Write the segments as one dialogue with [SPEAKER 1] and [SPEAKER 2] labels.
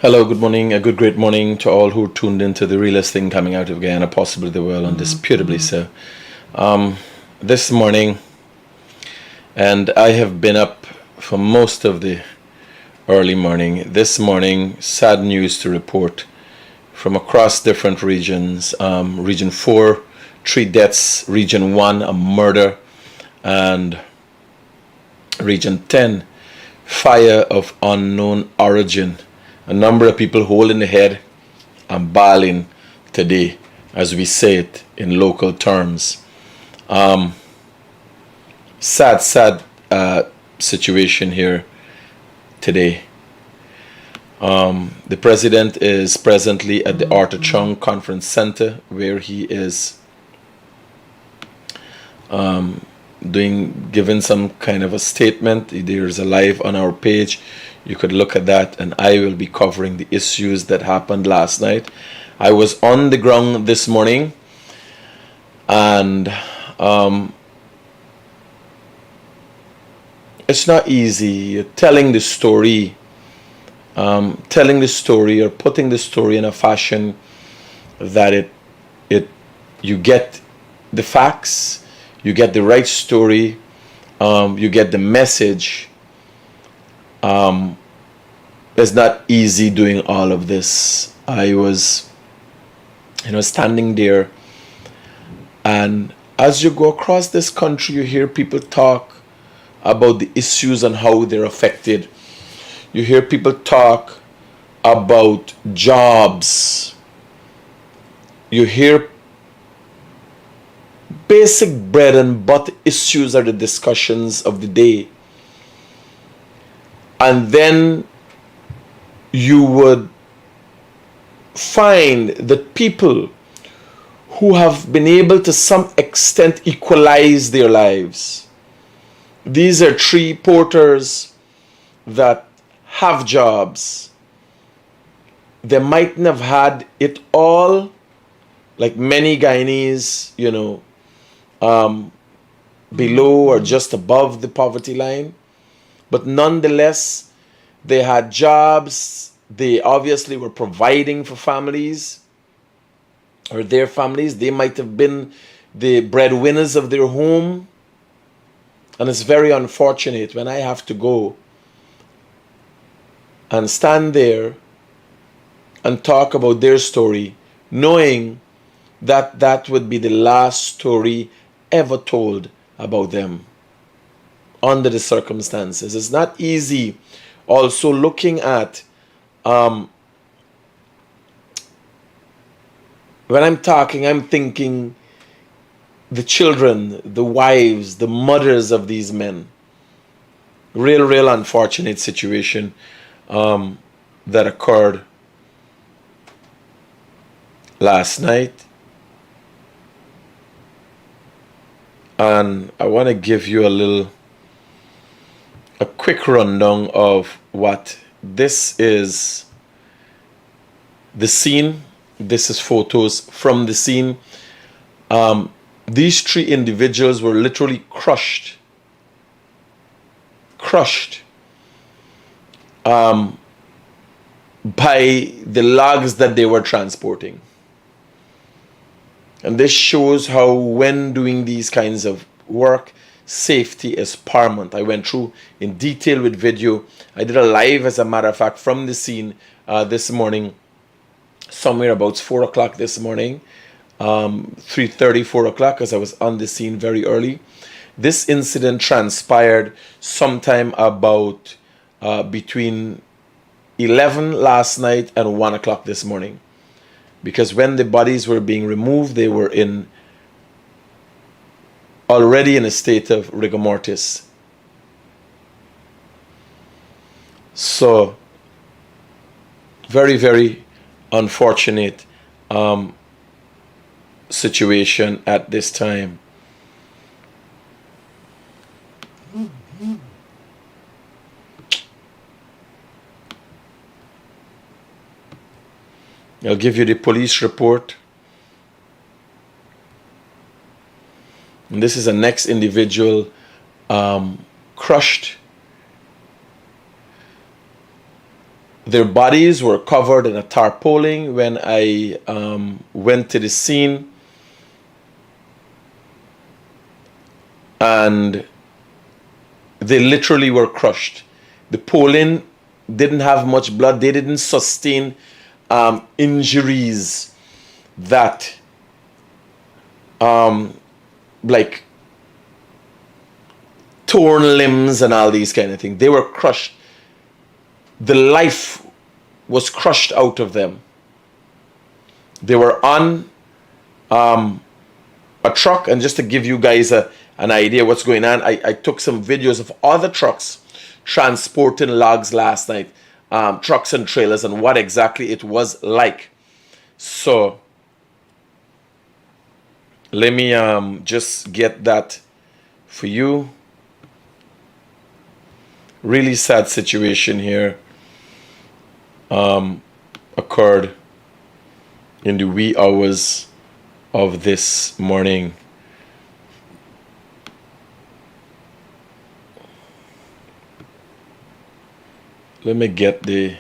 [SPEAKER 1] Hello, good morning, a good great morning to all who tuned into the realest thing coming out of Guyana, possibly the world, undisputably so. This morning, and I have been up for most of the early morning. This morning, sad news to report from across different regions. Region 4, 3 deaths. Region 1, a murder. And Region 10, fire of unknown origin. A number of people holding the head and bawling today, as we say it in local terms. Sad situation here today. The president is presently at the Arthur Chung Conference Center, where he is giving some kind of a statement. There's a live on our page. You could look at that, and I will be covering the issues that happened last night. I was on the ground this morning, and it's not easy telling the story or putting the story in a fashion that you get the facts, you get the right story, you get the message. It's not easy doing all of this. I was, standing there, and as you go across this country, you hear people talk about the issues and how they're affected. You hear people talk about jobs. You hear basic bread and butter issues are the discussions of the day. And then you would find that people who have been able to some extent equalize their lives. These are three porters that have jobs. They mightn't have had it all, like many Guyanese, below or just above the poverty line. But nonetheless, they had jobs. They obviously were providing for families or their families. They might have been the breadwinners of their home. And it's very unfortunate when I have to go and stand there and talk about their story, knowing that that would be the last story ever told about them under the circumstances. It's not easy. Also looking at, when I'm talking, I'm thinking the children, the wives, the mothers of these men. Real unfortunate situation that occurred last night. And I want to give you a quick rundown of what this is. The scene. This is photos from the scene. These three individuals were literally crushed by the logs that they were transporting. And this shows how, when doing these kinds of work, safety is paramount. I went through in detail with video. I did a live, as a matter of fact, from the scene this morning, somewhere about 4 o'clock this morning, 3:30, 4 o'clock, as I was on the scene very early. This incident transpired sometime about between 11 last night and 1 o'clock this morning. Because when the bodies were being removed, they were already in a state of rigor mortis. So, very unfortunate situation at this time. I'll give you the police report. And this is the next individual crushed. Their bodies were covered in a tarpaulin when I went to the scene, and they literally were crushed. The pollen didn't have much blood. They didn't sustain injuries that like torn limbs and all these kind of things. They were crushed. The life was crushed out of them. They were on a truck, and just to give you guys an idea what's going on, I took some videos of other trucks transporting logs last night, trucks and trailers, and what exactly it was like. So let me just get that for you. Really sad situation here occurred in the wee hours of this morning. Let me get the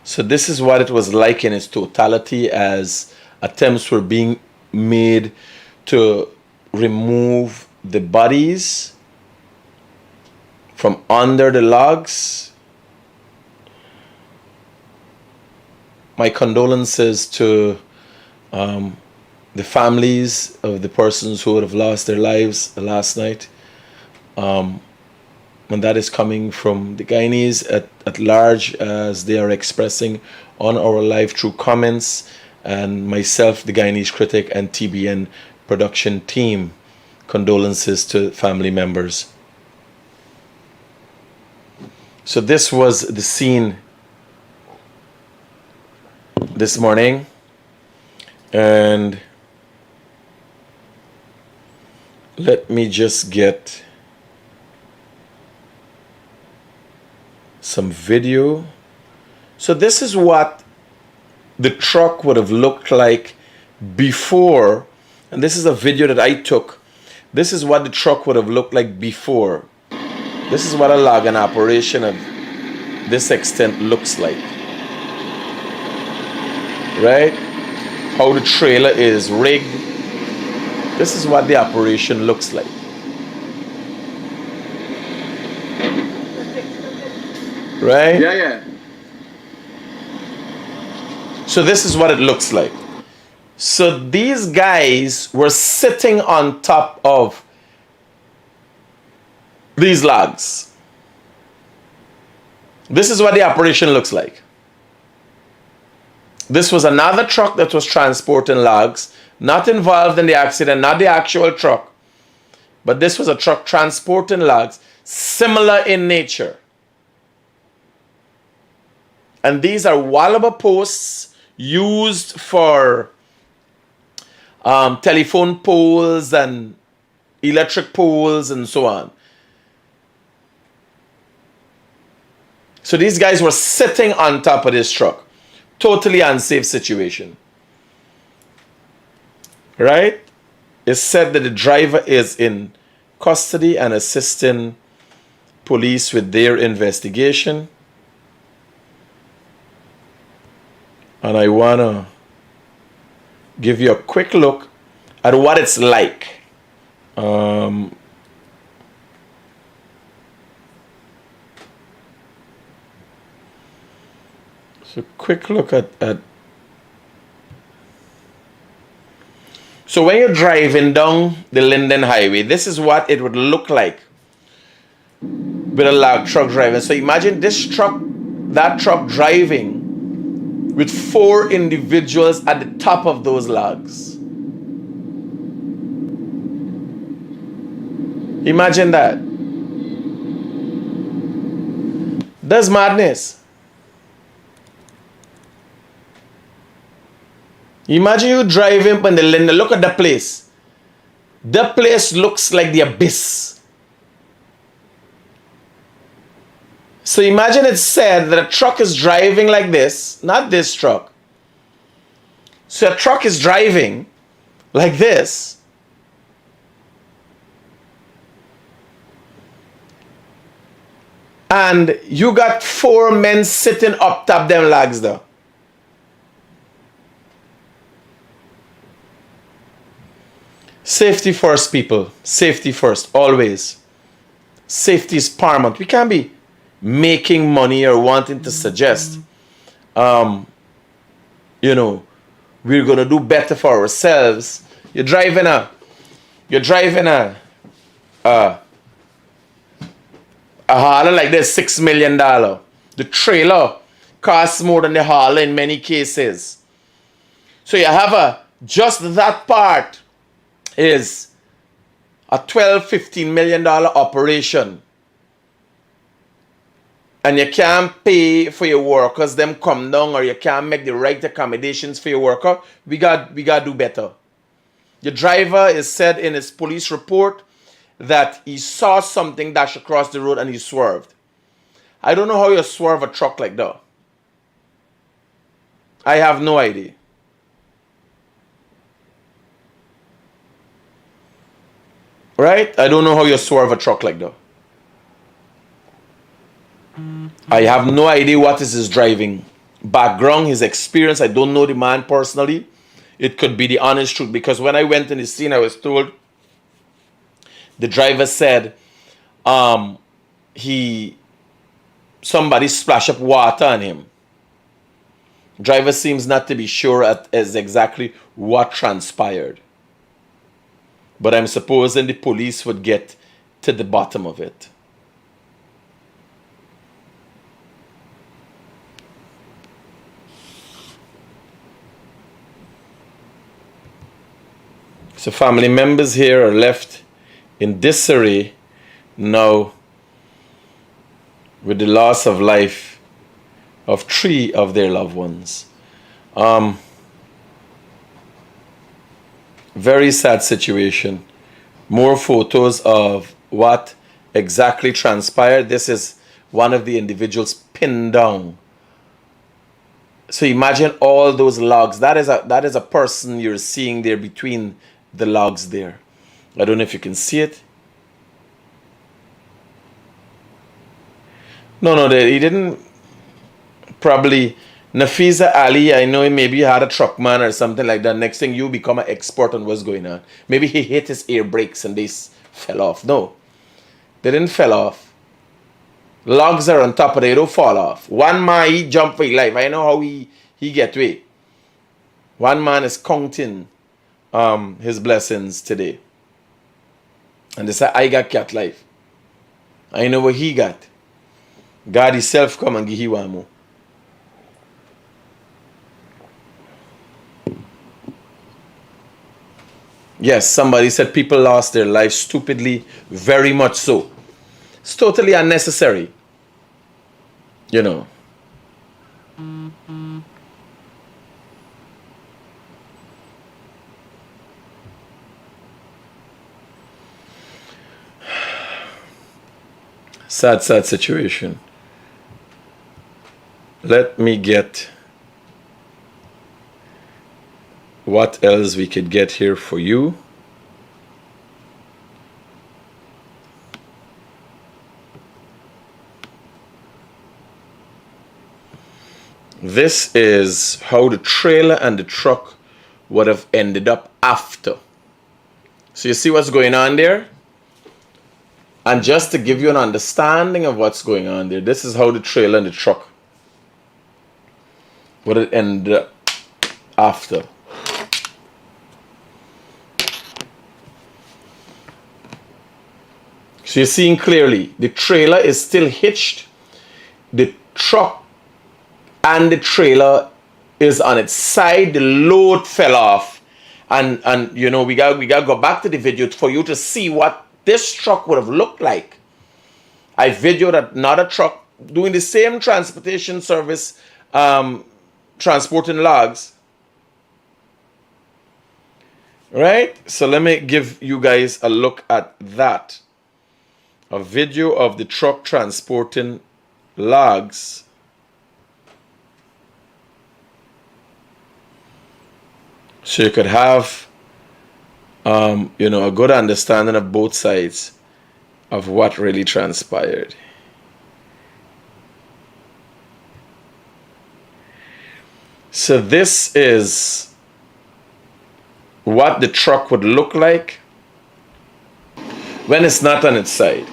[SPEAKER 1] so this is what it was like in its totality as attempts were being made to remove the bodies from under the logs. My condolences to the families of the persons who would have lost their lives last night. And that is coming from the Guyanese at large, as they are expressing on our live through comments, and myself, the Guyanese Critic, and TBN production team. Condolences to family members. So this was the scene this morning, and let me just get some video. So this is what the truck would have looked like before, and this is a video that I took. This is what the truck would have looked like before. This is what a logging operation of this extent looks like, right? How the trailer is rigged. This is what the operation looks like. Right?
[SPEAKER 2] Yeah, yeah.
[SPEAKER 1] So this is what it looks like. So these guys were sitting on top of these logs. This is what the operation looks like. This was another truck that was transporting logs, not involved in the accident, not the actual truck, but this was a truck transporting logs, similar in nature. And these are Wallaba posts used for telephone poles and electric poles and so on. So these guys were sitting on top of this truck. Totally unsafe situation. Right? It's said that the driver is in custody and assisting police with their investigation. And I want to give you a quick look at what it's like. So quick look at so when you're driving down the Linden Highway, this is what it would look like with a log truck driving. So imagine this truck, that truck driving with 4 individuals at the top of those logs. Imagine that. That's madness. Imagine you driving on the Linden. Look at the place. The place looks like the abyss. So imagine it's said that a truck is driving like this, not this truck. So a truck is driving like this. And you got 4 men sitting up top them logs there. Safety first, people. Safety first, always. Safety is paramount. We can't be making money or wanting to suggest, you know, we're gonna do better for ourselves. You're driving a hauler like this, $6 million. The trailer costs more than the hauler in many cases. So you have just that part is a $12-15 million operation. And you can't pay for your workers, them come down, or you can't make the right accommodations for your worker. We got to do better. The driver is said in his police report that he saw something dash across the road and he swerved. I don't know how you swerve a truck like that. I have no idea. Right? I don't know how you swerve a truck like that. I have no idea what is his driving background, his experience. I don't know the man personally. It could be the honest truth, because when I went in the scene, I was told the driver said somebody splashed up water on him. Driver seems not to be sure as exactly what transpired. But I'm supposing the police would get to the bottom of it. So family members here are left in disarray now with the loss of life of 3 of their loved ones. Very sad situation. More photos of what exactly transpired. This is one of the individuals pinned down. So imagine all those logs. That is a person you're seeing there between the logs there. I don't know if you can see it. No, he didn't. Probably Nafiza Ali, I know maybe he had a truckman or something like that. Next thing you become an expert on what's going on. Maybe he hit his air brakes and they fell off. No, they didn't fell off. Logs are on top of it, they don't fall off. One man, he jumped for his life. I know how he get away. One man is counting his blessings today. And they say, I got cat life. I know what he got. God himself come and give you one more. Yes, somebody said people lost their lives stupidly, very much so. It's totally unnecessary. You know. Sad situation. Let me get what else we could get here for you. This is how the trailer and the truck would have ended up after. So you see what's going on there? And just to give you an understanding of what's going on there, this is how the trailer and the truck would have ended up after. So you're seeing clearly, the trailer is still hitched. The truck and the trailer is on its side. The load fell off. And you know, we got to go back to the video for you to see what this truck would have looked like. I videoed another truck doing the same transportation service, transporting logs. Right? So let me give you guys a look at that. A video of the truck transporting logs. So you could have, you know, a good understanding of both sides of what really transpired. So this is what the truck would look like when it's not on its side.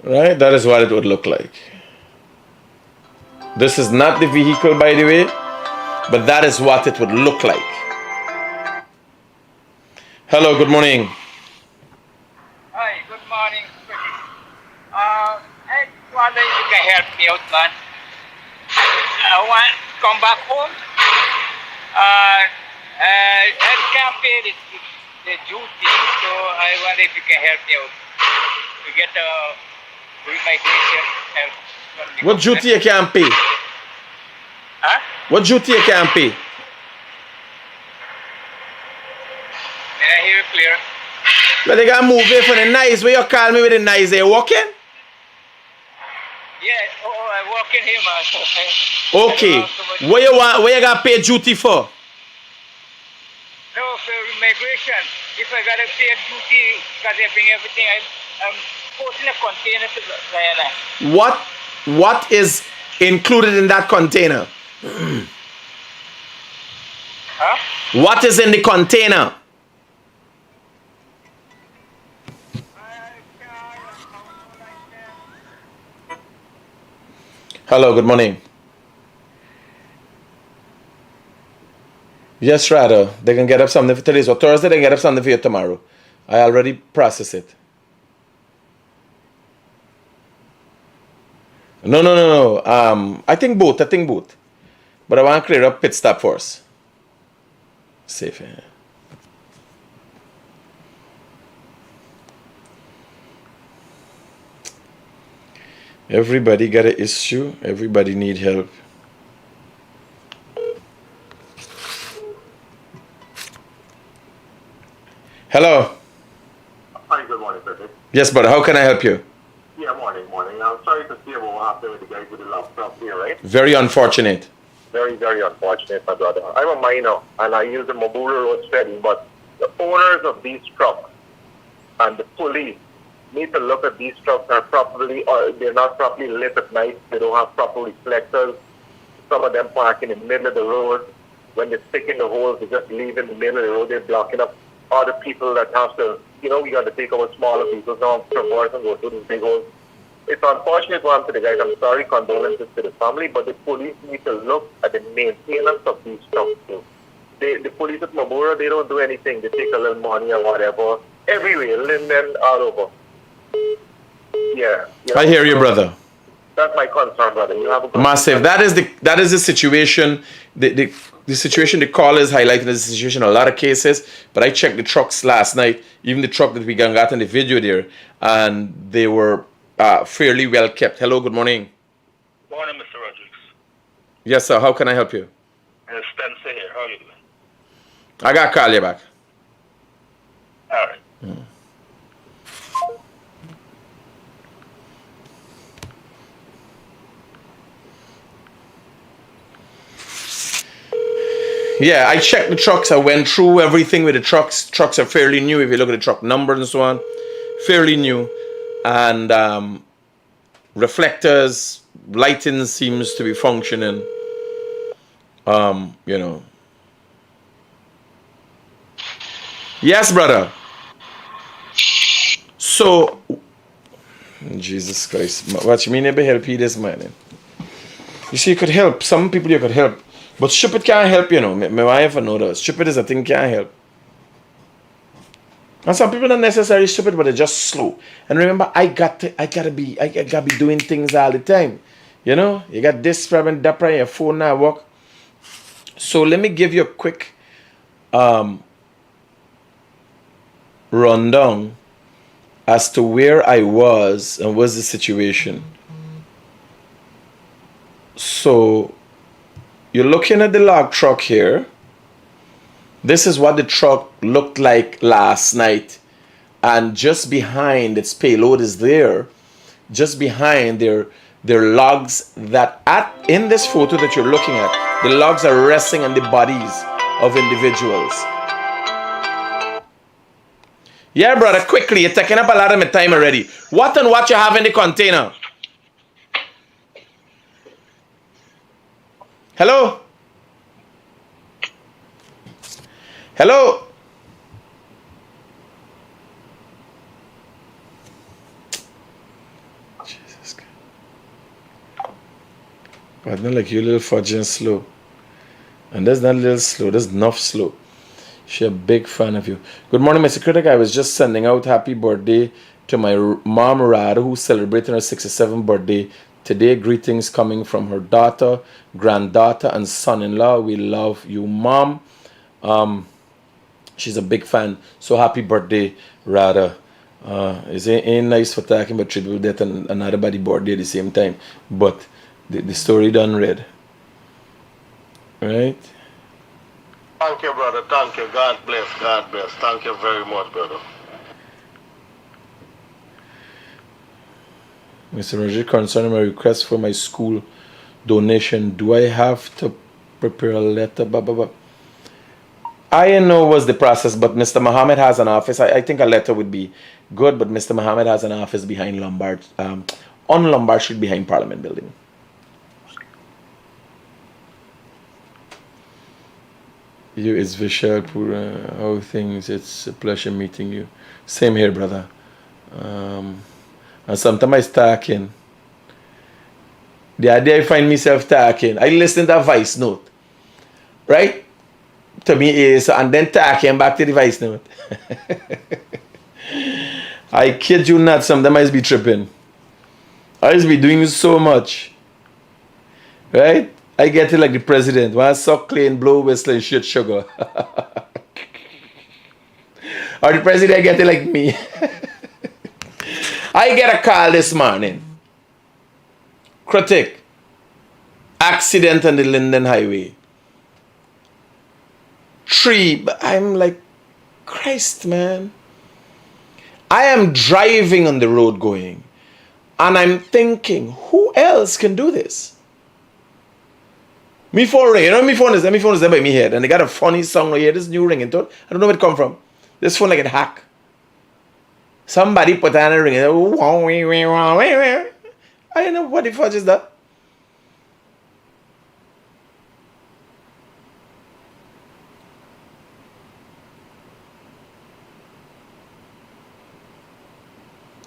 [SPEAKER 1] Right? That is what it would look like. This is not the vehicle, by the way, but that is what it would look like. Hello, good morning.
[SPEAKER 2] Hi, good morning. I wonder if you can help me out, man. I want to come back home. I can't pay the duty, so I wonder if you can help me out to get immigration help.
[SPEAKER 1] What duty you can't pay?
[SPEAKER 2] Huh?
[SPEAKER 1] What duty you can't pay?
[SPEAKER 2] Can I hear you clear?
[SPEAKER 1] Well, they gotta move it for the nice. Where you call me with the nice? They walking?
[SPEAKER 2] Yeah, I'm walking here, man.
[SPEAKER 1] Okay. What you want? What you gotta pay duty for?
[SPEAKER 2] No, for immigration. If I gotta pay a duty because they bring everything, I'm posting a container to Guyana.
[SPEAKER 1] What is included in that container?
[SPEAKER 2] Huh?
[SPEAKER 1] What is in the container? Hello, good morning. Yes, rather. They can get up something for today. So Thursday, they can get up something for you tomorrow. I already processed it. No. I think both. But I want to clear up pit stop first. Safe. Yeah. Everybody got an issue. Everybody need help. Hello.
[SPEAKER 3] Hi, good morning, Critic.
[SPEAKER 1] Yes, brother. How can I help you?
[SPEAKER 3] Yeah, morning. I'm sorry to hear what happened with the guy with the laptop here, right?
[SPEAKER 1] Very unfortunate.
[SPEAKER 3] Very, very unfortunate, my brother. I'm a minor, and I use the Mobula road steady, but the owners of these trucks and the police need to look at these trucks are properly, or they're not properly lit at night. They don't have proper reflectors. Some of them park in the middle of the road. When they're sticking the holes, they just leave in the middle of the road. They're blocking up other people that have to, we got to take our smaller vehicles now, traverse and go through these big holes. It's unfortunate one to the guys. I'm sorry, condolences to the family, but the police need to look at the maintenance of these trucks too. The police at Mabura, they don't do anything. They take a little money or whatever. Everywhere, Linden, all over. Yeah.
[SPEAKER 1] I hear you, brother.
[SPEAKER 3] That's my concern, brother. You have a good
[SPEAKER 1] Massive. That is the situation. The situation the call is highlighting the situation in a lot of cases. But I checked the trucks last night, even the truck that we got in the video there, and they were fairly well kept. Hello, good morning.
[SPEAKER 4] Morning, Mr. Rodriguez.
[SPEAKER 1] Yes, sir. How can I help you?
[SPEAKER 4] Spencer here. How are you doing?
[SPEAKER 1] I got to call you back.
[SPEAKER 4] All right.
[SPEAKER 1] Yeah, I checked the trucks. I went through everything with the trucks. Trucks are fairly new. If you look at the truck numbers and so on, fairly new. And reflectors, lighting seems to be functioning. Yes, brother. So, Jesus Christ. What you mean I help you this morning? You see, you could help. Some people you could help. But stupid can't help, My wife know that. Stupid is a thing can't help. And some people are not necessarily stupid, but they're just slow. And remember, I gotta be doing things all the time. You got this problem, that problem, your phone now work. So let me give you a quick rundown as to where I was and what's the situation. So you're looking at the log truck here. This is what the truck looked like last night. And just behind its payload is there. Just behind there are logs that in this photo that you're looking at, the logs are resting on the bodies of individuals. Yeah, brother, quickly. You're taking up a lot of my time already. What you have in the container? Hello? Hello? Jesus God. But not like you little fudging slow. And that's not a little slow, that's enough slow. She a big fan of you. Good morning, Mr. Critic. I was just sending out happy birthday to my mom, Rada, who's celebrating her 67th birthday today. Greetings coming from her daughter, granddaughter, and son-in-law. We love you, Mom. She's a big fan. So happy birthday, Rada. It ain't nice for talking about tribute death and another body birthday at the same time. But the story done read. Right?
[SPEAKER 3] Thank you, brother. Thank you. God bless. God bless. Thank you very much, brother.
[SPEAKER 1] Mr. Roger, concerning my request for my school donation, do I have to prepare a letter? Blah, blah, blah. I know what's the process, but Mr. Muhammad has an office. I think a letter would be good, but Mr. Muhammad has an office behind Lombard, on Lombard Street behind Parliament Building. You, it's Vishal Pura. How things? It's a pleasure meeting you. Same here, brother. And sometimes I talking. The idea I find myself talking, I listen to a voice note, right? To me is, and then talking back to the voice note. I kid you not, sometimes I just be tripping. I just be doing so much, right? I get it like the president. When I suck clean, blow whistle, and shit sugar. Or the president get it like me. I get a call this morning. Critic. Accident on the Linden Highway. 3. But I'm like, Christ, man. I am driving on the road going. And I'm thinking, who else can do this? Me phone ring, you know, my phone is there by me head, and they got a funny song right here. This new ringing tone. I don't know where it come from. This phone like a hack. Somebody put on a ring. I don't know what the fuck is that.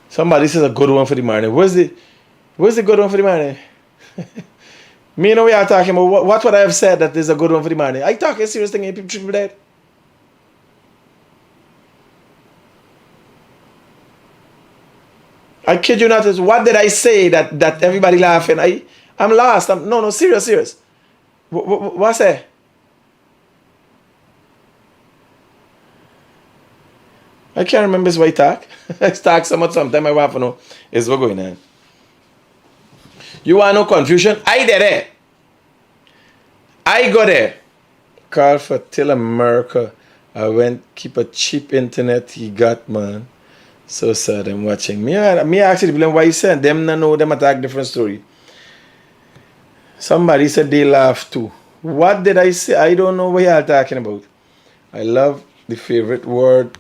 [SPEAKER 1] Somebody says a good one for the morning. Where's the good one for the morning? Me know we are talking about what would I have said that is a good one for the morning. I talk a serious thing and people dead. I kid you not. What did I say that everybody laughing? I'm lost. No, serious. What's that? I can't remember his way talk. I talk so much sometimes I want to know is what going on. You want no confusion? I did it. I go there. Call for till America. I went keep a cheap internet he got, man. So sad I'm watching. Me actually blame why you said them no know them attack different story. Somebody said they laugh too. What did I say? I don't know what y'all talking about. I love the favorite word.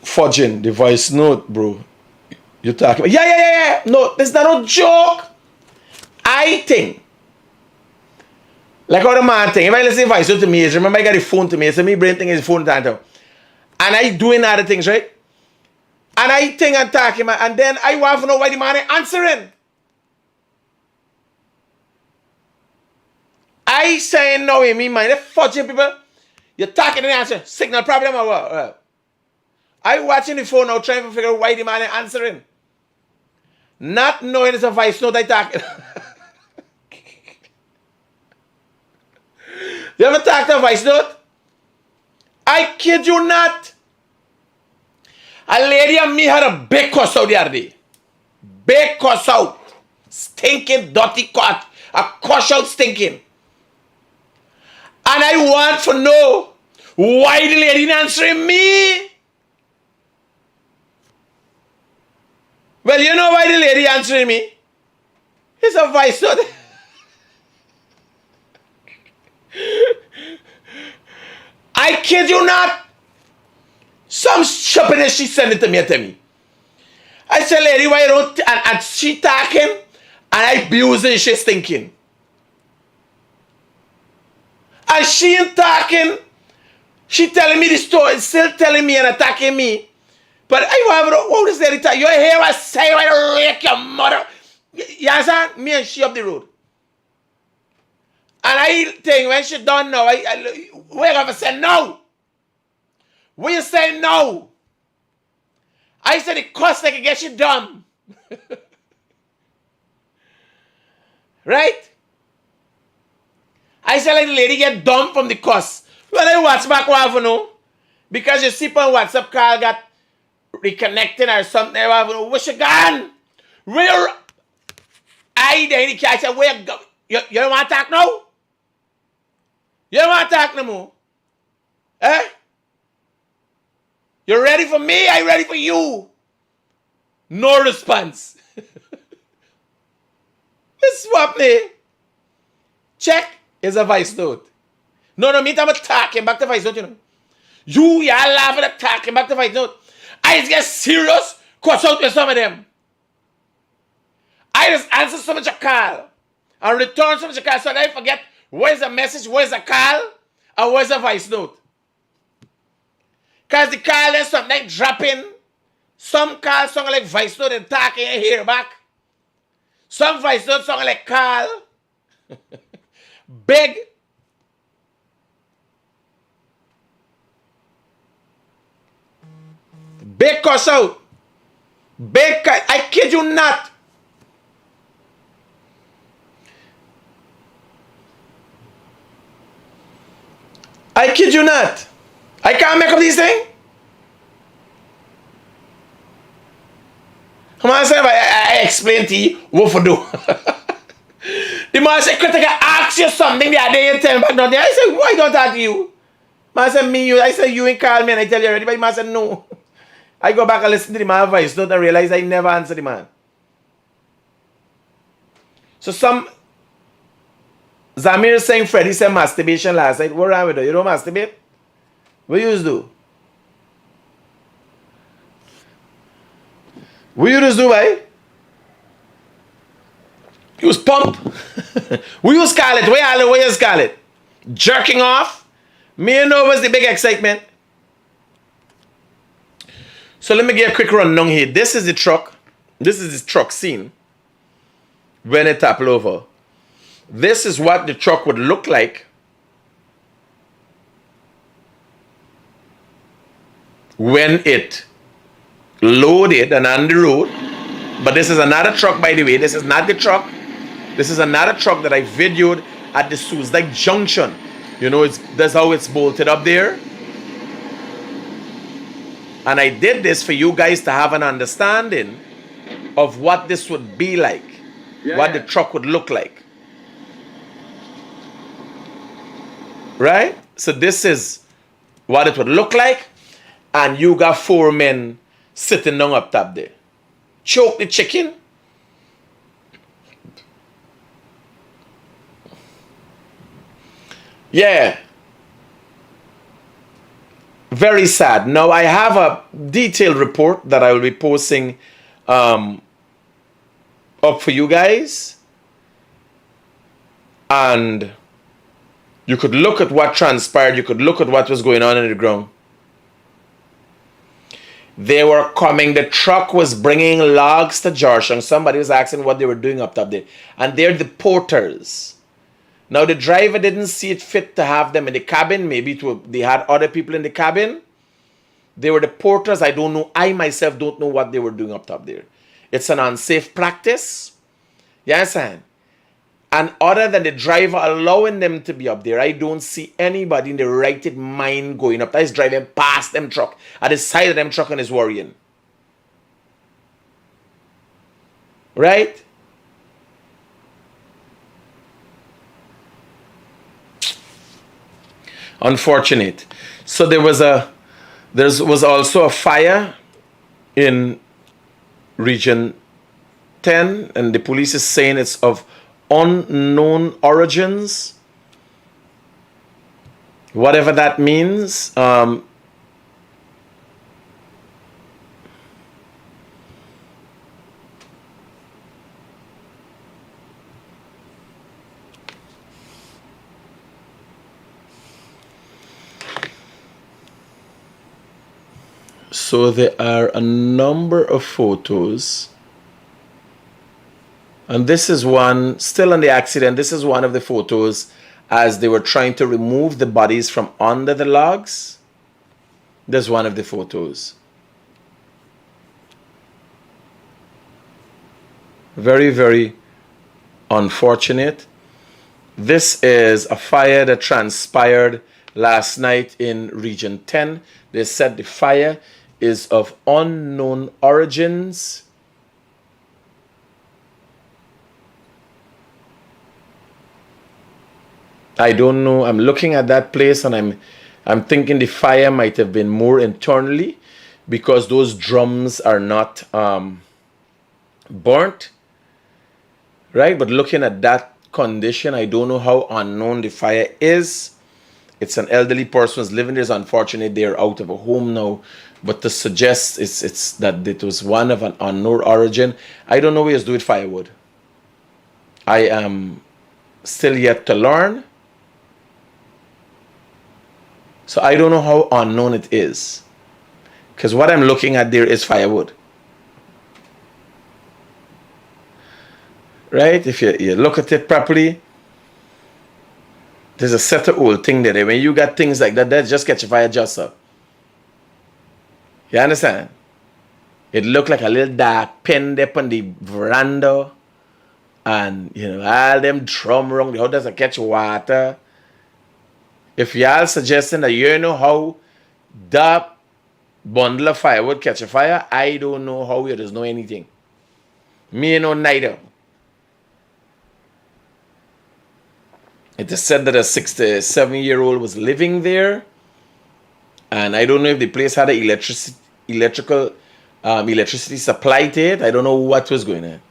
[SPEAKER 1] Fudging, the voice note, bro. You talking about? Yeah. No, this is not a joke. I think, like how the man thing, if I listen to voice note to me, remember I got the phone to me, so me brain thing is the phone time. And I doing other things, right? And I think I'm talking, man, and then I want to know why the man ain't answering. I saying no in me mind, the fudging people, you're talking and answering, signal problem or what? I watching the phone now trying to figure out why the man ain't answering. Not knowing it's a voice note I talking. You ever talked a voice note? I kid you not. A lady and me had a big cuss out the other day. Big cuss out. Stinking, dirty cut. A cuss out stinking. And I want to know why the lady not answering me. Well, you know why the lady answering me? It's a voice note. I kid you not. Some stupidness she sent it to me. I said, lady, why you don't... And she talking, and I abusing, she's thinking. And she ain't talking. She telling me the story, still telling me and attacking me. But I want to what is that? You hear what I say when I rake your mother? You understand? Me and she up the road. And I think when she done now, we're going to say no. We say no. I said the cost like it get you dumb. Right? I said like the lady get dumb from the cost. Well, I watch back what I know. Because you see on WhatsApp call got reconnecting or something. I know, what's your gun? Where? I then I said, where go? You don't want to talk now? You don't want to talk no more? Eh? You ready for me? I ready for you? No response. Let's swap me. Check is a voice note. No, me I'm talking back to voice note, you know. Y'all laughing at talking back to voice note. I just get serious, cuss out with some of them. I just answer so much a call and return so much a call so that I forget where's the message, where's the call, and where's the voice note. Because the call is something like dropping. Some call sound like voice note and talking and hear back. Some voice note sound like call. Big. Big cuss out. Big cuss. I kid you not. I kid you not. I can't make up these things. Man said, I explain to you what for do. The man said, Critic, I ask you something the other day, you tell me back nothing. I said, why don't I talk to you? Man said, me, you. I said, you ain't call me and I tell you already. But the man said, no. I go back and listen to the man's voice note and realize I never answer the man. So some Zamir saying Freddie said masturbation last night. What wrong with you? You don't masturbate? What you used to do? What you just do, right? Use pump. We use Scarlet. Where you Scarlet? Jerking off. Me and know was the big excitement. So let me get a quick rundown here. This is the truck. This is the truck scene when it toppled over. This is what the truck would look like when it loaded and on the road. But this is another truck, by the way. This is not the truck. This is another truck that I videoed at the Sorsdyke Junction. You know, that's how it's bolted up there. And I did this for you guys to have an understanding of what this would be like. What the truck would look like. Right? So this is what it would look like. And you got 4 men sitting down up top there. Choke the chicken. Yeah. Very sad. Now I have a detailed report that I will be posting up for you guys. And you could look at what transpired. You could look at what was going on in the ground. They were coming. The truck was bringing logs to Georgetown. Somebody was asking what they were doing up top there. And they're the porters. Now, the driver didn't see it fit to have them in the cabin. Maybe they had other people in the cabin. They were the porters. I don't know. I myself don't know what they were doing up top there. It's an unsafe practice. You understand? And other than the driver allowing them to be up there, I don't see anybody in the right mind going up. That is driving past them truck. At the side of them truck and is worrying. Right? Unfortunate. So there was also a fire in region 10, and the police is saying it's of unknown origins. Whatever that means. So there are a number of photos. And this is one, still on the accident, this is one of the photos as they were trying to remove the bodies from under the logs. There's one of the photos. Very, very unfortunate. This is a fire that transpired last night in Region 10. They said the fire is of unknown origins. I don't know. I'm looking at that place and I'm thinking the fire might have been more internally because those drums are not burnt, right? But looking at that condition, I don't know how unknown the fire is. It's an elderly person who's living there. It's unfortunate they're out of a home now. But to suggest it's that it was one of an unknown origin, I don't know what to do with firewood. I am still yet to learn. So I don't know how unknown it is. Because what I'm looking at there is firewood. Right? If you look at it properly, there's a set of old thing there. When you got things like that, that just catch a fire just up. You understand? It looked like a little dark pen there on the veranda. And, all them drum around the house doesn't catch water. If y'all suggesting that you know how that bundle of firewood catch a fire, I don't know how you just know anything. Me know neither. It is said that a 67-year-old was living there, and I don't know if the place had an electricity supply to it. I don't know what was going on.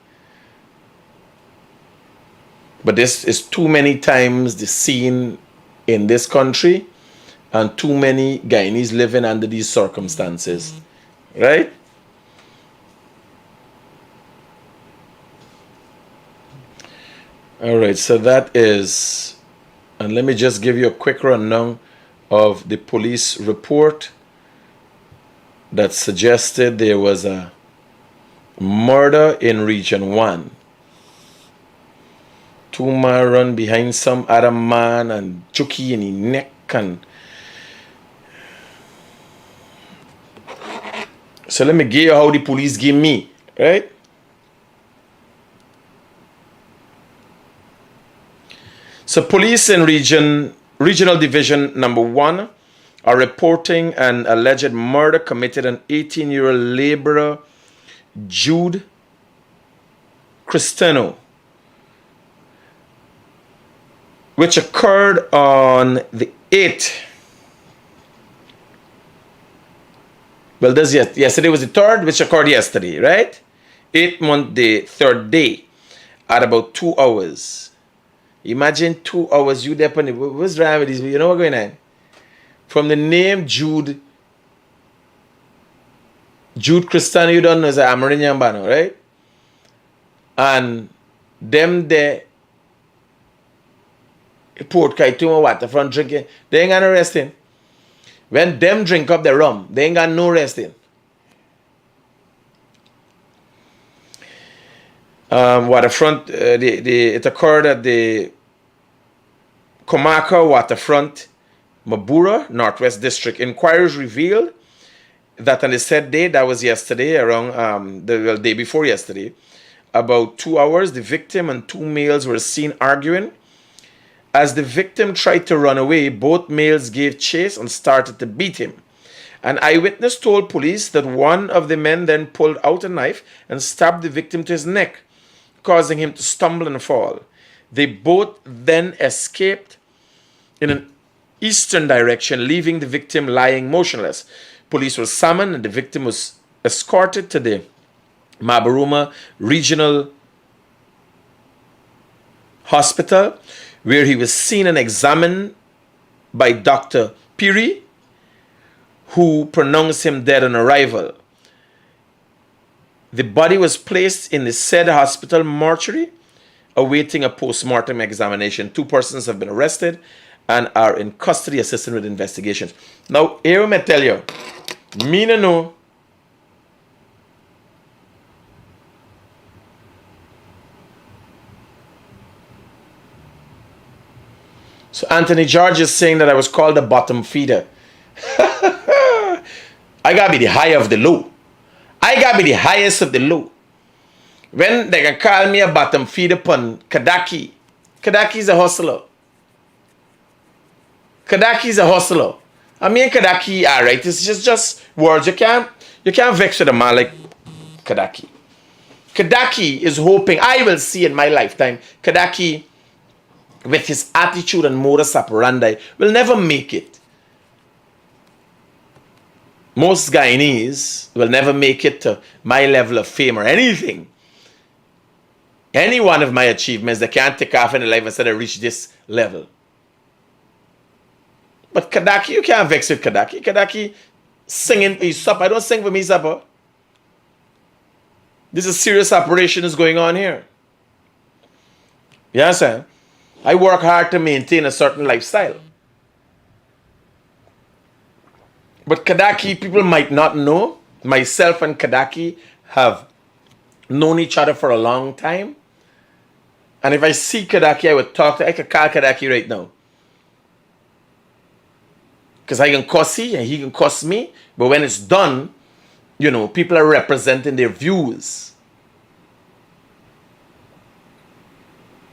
[SPEAKER 1] But this is too many times the scene in this country, and too many Guyanese living under these circumstances, right? All right, so that is, and let me just give you a quick rundown of the police report that suggested there was a murder in Region 1. 2 man run behind some other man and chucky in the neck and so let me give you how the police give me, right? So police in Regional Division number 1 are reporting an alleged murder committed on 18-year-old laborer Jude Cristino, which occurred on the 8th. Well, yesterday was the 3rd, which occurred yesterday, right? 8th month, the 3rd day, at about 2 hours. Imagine 2 hours, you there on the, what's wrong with this? You know what's going on? From the name Jude Cristano, you don't know, it's a Amarian Bano, right? And them there, Port Kaituma waterfront drinking, they ain't got no resting. When them drink up the rum, they ain't got no resting. Waterfront, it occurred at the Komaka waterfront, Mabura, Northwest District. Inquiries revealed that on the said day, that was yesterday, around the day before yesterday, about 2 hours, the victim and 2 males were seen arguing. As the victim tried to run away, both males gave chase and started to beat him. An eyewitness told police that one of the men then pulled out a knife and stabbed the victim to his neck, causing him to stumble and fall. They both then escaped in an eastern direction, leaving the victim lying motionless. Police were summoned and the victim was escorted to the Mabaruma Regional Hospital, where he was seen and examined by Dr. Piri, who pronounced him dead on arrival. The body was placed in the said hospital mortuary, awaiting a post-mortem examination. 2 persons have been arrested and are in custody assisting with investigations. Now, here I tell you, Me no know. So Anthony George is saying that I was called a bottom feeder. I gotta be the high of the low. I gotta be the highest of the low. When they can call me a bottom feeder pun Kadaki. Kadaki's a hustler. Kadaki's a hustler. I mean Kadaki, alright. It's just words. You can't vex with a man like Kadaki. Kadaki is hoping I will see in my lifetime. Kadaki, with his attitude and modus operandi, will never make it. Most Guyanese will never make it to my level of fame or anything. Any one of my achievements, they can't take off in their life instead of reach this level. But Kadaki, you can't vex with Kadaki. Kadaki singing for his supper. I don't sing for me supper. This is a serious operation is going on here. You understand? I work hard to maintain a certain lifestyle. But Kadaki, people might not know. Myself and Kadaki have known each other for a long time. And if I see Kadaki, I could call Kadaki right now. Because I can cuss he and he can cuss me. But when it's done, people are representing their views.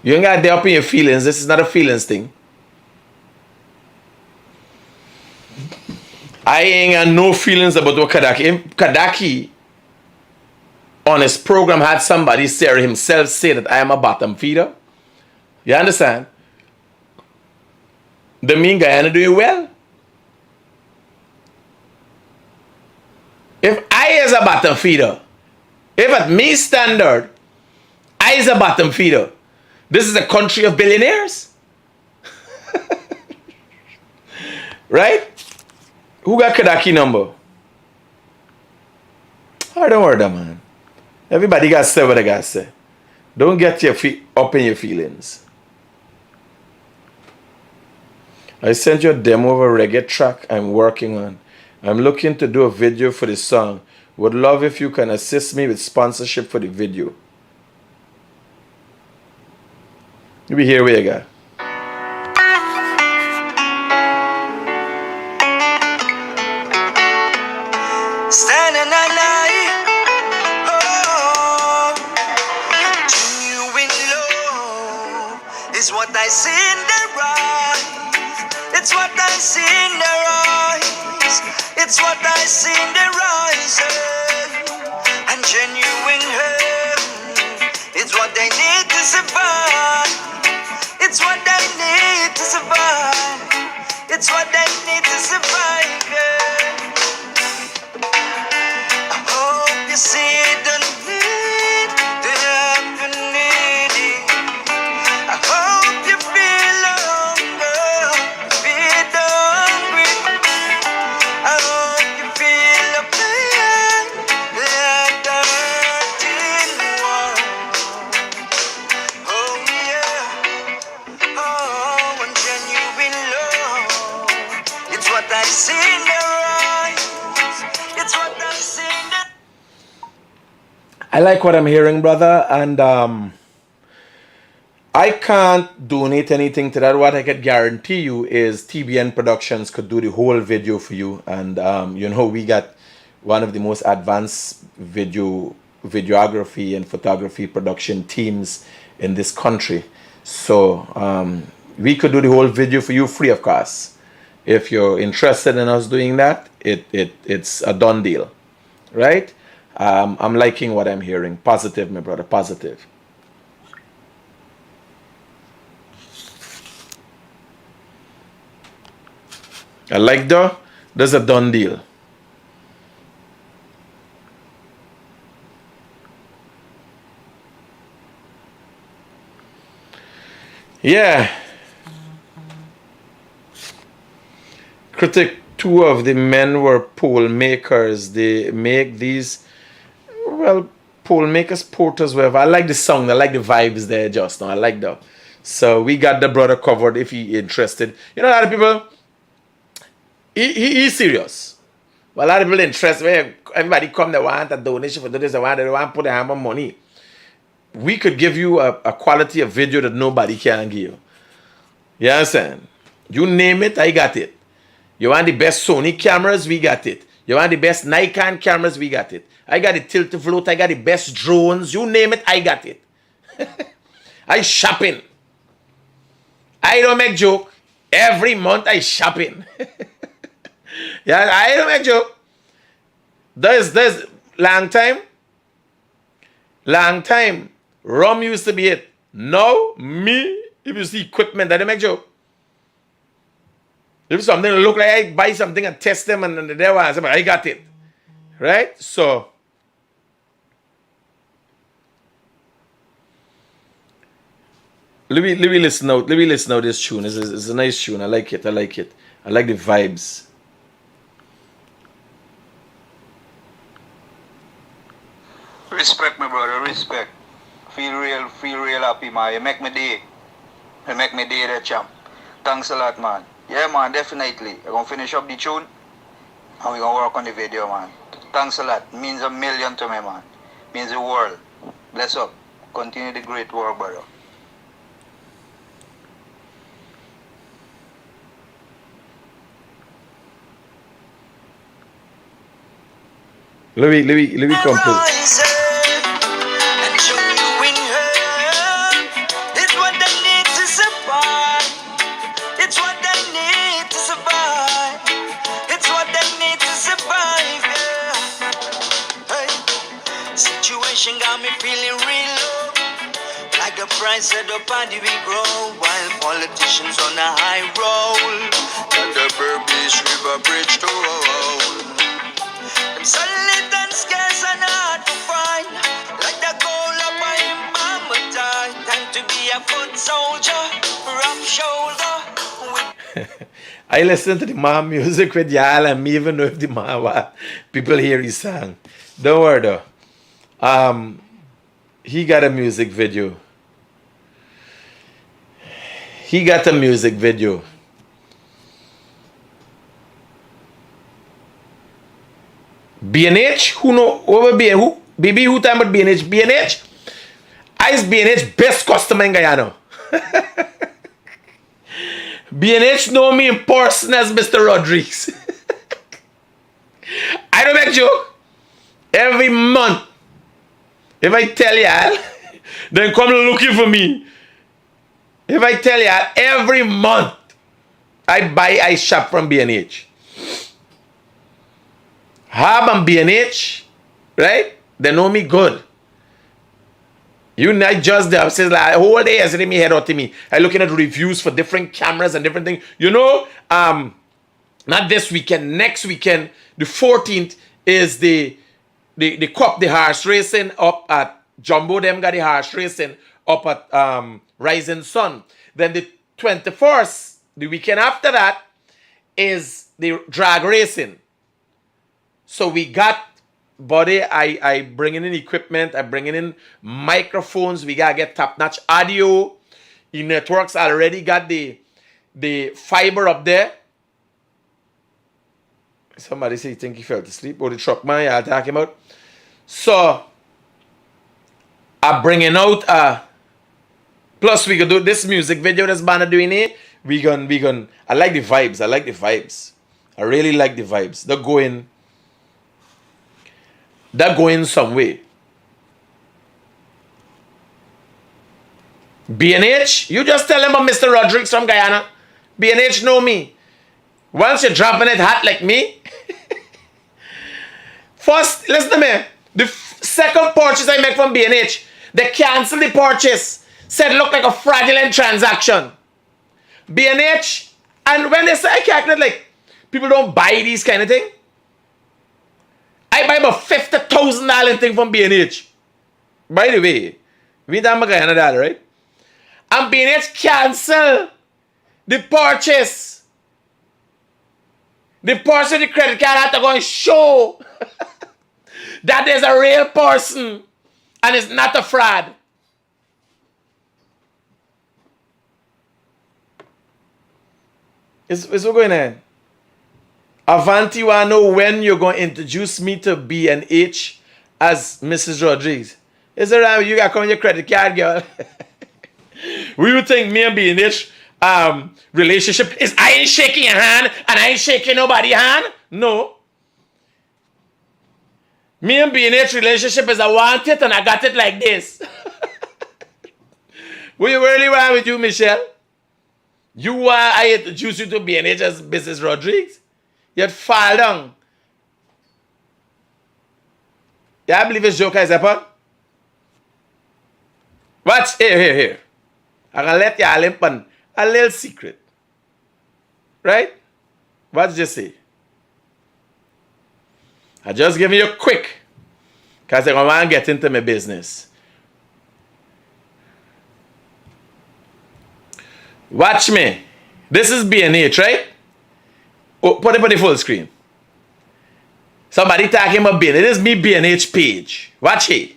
[SPEAKER 1] You ain't got to up in your feelings. This is not a feelings thing. I ain't got no feelings about what Kadaki. If Kadaki on his program had somebody himself say that I am a bottom feeder, you understand? The mean Guyana doing well. If I is a bottom feeder, if at me standard, I is a bottom feeder, this is a country of billionaires. Right? Who got Kadaki number? Oh, don't worry, man. Everybody got to say what they got to say. Don't get your feet up in your feelings. I sent you a demo of a reggae track I'm working on. I'm looking to do a video for the song. Would love if you can assist me with sponsorship for the video. You be here where you got.
[SPEAKER 5] Standing at night, oh, genuine love is what I see in their eyes. It's what I see in their eyes. It's what I see in their eyes. And genuine love is what they need to survive. It's what they need to survive. It's what they need to survive. You see the need, the need. I hope you feel hunger, feel hungry. I hope you feel the pain, the hurting one. Oh yeah, oh, and genuine love. It's what I see in their eyes. It's what I see in their.
[SPEAKER 1] I like what I'm hearing, brother, and I can't donate anything to that. What I can guarantee you is TBN Productions could do the whole video for you, and we got one of the most advanced videography and photography production teams in this country. So we could do the whole video for you free of cost. If you're interested in us doing that, it's a done deal, right? I'm liking what I'm hearing. Positive, my brother, positive. I like that. There's a done deal. Yeah. Critic, two of the men were pole makers. They make these, pole makers, porters, whatever. I like the song. I like the vibes there just now. I like that. So we got the brother covered if he interested. A lot of people, he's serious. But a lot of people interest where everybody come, they want a donation for this, they want to put their hand on money. We could give you a quality of video that nobody can give. You understand? You name it, I got it. You want the best Sony cameras, we got it. You want the best Nikon cameras, we got it. I got the tilt to float, I got the best drones, you name it, I got it. I shopping. I don't make joke. Every month I shopping. Yeah, I don't make joke. There's long time. Rum used to be it. Now, me, if you see equipment, I don't make joke. If something look like I buy something and test them and there was, I got it. Right? So, let me listen out. Let me listen out this tune. It's a nice tune. I like it. I like the vibes.
[SPEAKER 6] Respect, my brother, respect. Feel real happy, man. You make me day. You make me day there, champ. Thanks a lot, man. Yeah, man, definitely. I'm going to finish up the tune and we're going to work on the video, man. Thanks a lot. Means a million to me, man. Means the world. Bless up. Continue the great work, brother.
[SPEAKER 1] Let me compose.
[SPEAKER 5] Situation got me feeling real low. Like the price of the party we grow, while politicians on a high roll. Got the Berbice River Bridge to roll. Them solid and scarce and hard to find. Like the gold up by him mama time. Time to be a foot soldier, rough shoulder.
[SPEAKER 1] I listen to the man music with y'all and me even know if the man what people hear his song. Don't worry though. He got a music video. B&H, who know over B who? BB who time about B&H? B&H? I's B&H best customer in Guyana. B&H know me in person as Mr. Rodriguez. I don't make joke. Every month, if I tell y'all, then come looking for me. If I tell y'all, every month, I shop from B&H. Hab and B&H, right? They know me good. You not just there. Says like whole day yesterday me head out to me. I looking at reviews for different cameras and different things. You know, not this weekend, next weekend, the 14th is the cup, the horse racing up at Jumbo. Them got the horse racing up at Rising Sun. Then the 21st, the weekend after that, is the drag racing. So we got body. I bringing in equipment. I bringing in microphones. We gotta get top-notch audio. The networks already got the fiber up there. Somebody say he think he fell asleep. Or the truck man I'll talk him out. So I'm bringing out plus we could do this music video that's Banner doing here. We gonna I like the vibes. I really like the vibes. They're going some way. B&H, you just tell them about Mr. Rodriguez from Guyana. B&H know me. Once you're dropping it hot like me. First, listen to me. The second purchase I make from B&H, they cancel the purchase. Said look like a fraudulent transaction. B&H, and when they say I calculate like people don't buy these kind of thing. I buy about $50,000 thing from B&H. By the way, we don't have Guyana that, right? And B&H cancel the purchase. The person the credit card had to go and show that there's a real person and it's not a fraud. It's what's going on. Avanti wanna know when you're going to introduce me to B&H as Mrs. Rodriguez. Is it right? You got to come with your credit card, girl. We would think me and B&H relationship is I ain't shaking your hand and I ain't shaking nobody's hand. No. Me and B&H relationship is I want it and I got it like this. What you really want with you, Michelle? You want I introduce you to B&H as Mrs. Rodriguez? You'd fall down. Yeah, I believe it's joke is happen. Watch, here. I'm going to let y'all in on a little secret. Right? What did you say? I just give you a quick, because I want to get into my business. Watch me. This is B&H, right? Oh, put it on the full screen. Somebody talking about B&H. This is me B&H page. Watch it.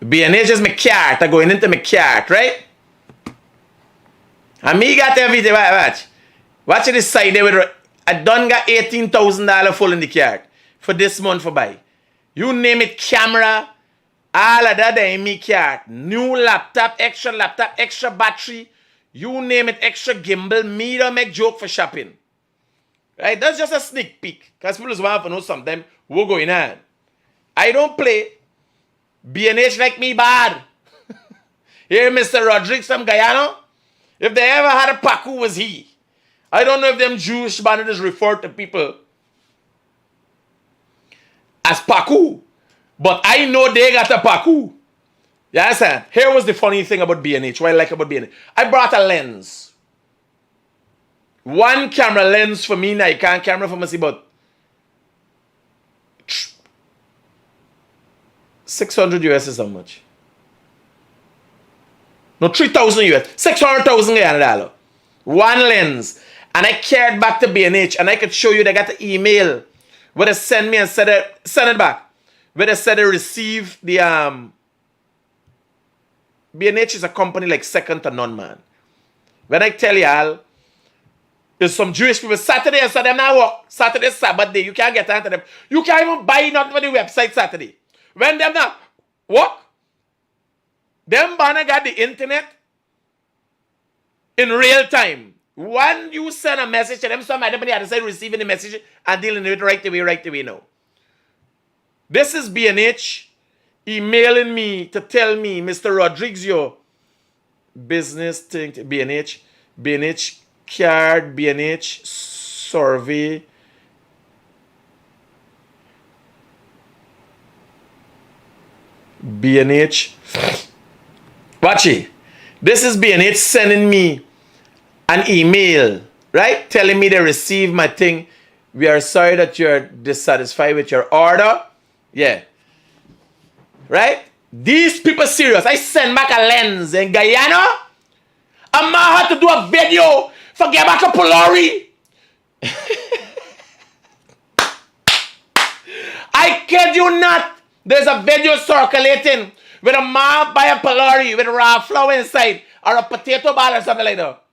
[SPEAKER 1] B&H is my cart. I'm going into my cart, right? And me got everything. Watch. Watch this side there with I done got $18,000 full in the cart for this month for buy. You name it, camera, all of that in me cart. New laptop, extra battery. You name it, extra gimbal. Me don't make joke for shopping. Right? That's just a sneak peek. Because people just want to know sometimes what's going on. I don't play. B&H like me bad. Here, Mr. Rodriguez from Guyana. If they ever had a Pacu, was he. I don't know if them Jewish bandits refer to people as Pacu. But I know they got a Pacu. You understand? Here was the funny thing about B&H. What I like about B&H. I brought a lens. One camera lens for me, Nikon camera for me, about 600 US is how much? No, 3,000 US. 600,000 dollar. One lens. And I carried back to B&H and I could show you they got the email where they send me and send it back. Where they said they receive the B&H is a company like second to none, man. When I tell y'all, there's some Jewish people, Saturday and Sunday, I'm not work. Saturday, Sabbath day, you can't get onto them. You can't even buy nothing on the website Saturday. When them not work, them banner got the internet in real time. When you send a message to them, somebody on the other side receiving the message and dealing with it right away now. This is B&H emailing me to tell me, Mr. Rodriguez, your business thing, B&H card, B&H survey. B&H. Watch it. This is B&H sending me an email, right? Telling me they received my thing. We are sorry that you're dissatisfied with your order. Yeah. Right? These people serious. I send back a lens in Guyana. I might have to do a video for get back a Polari. I kid you not. There's a video circulating with a man by a Polari with a raw flour inside or a potato ball or something like that.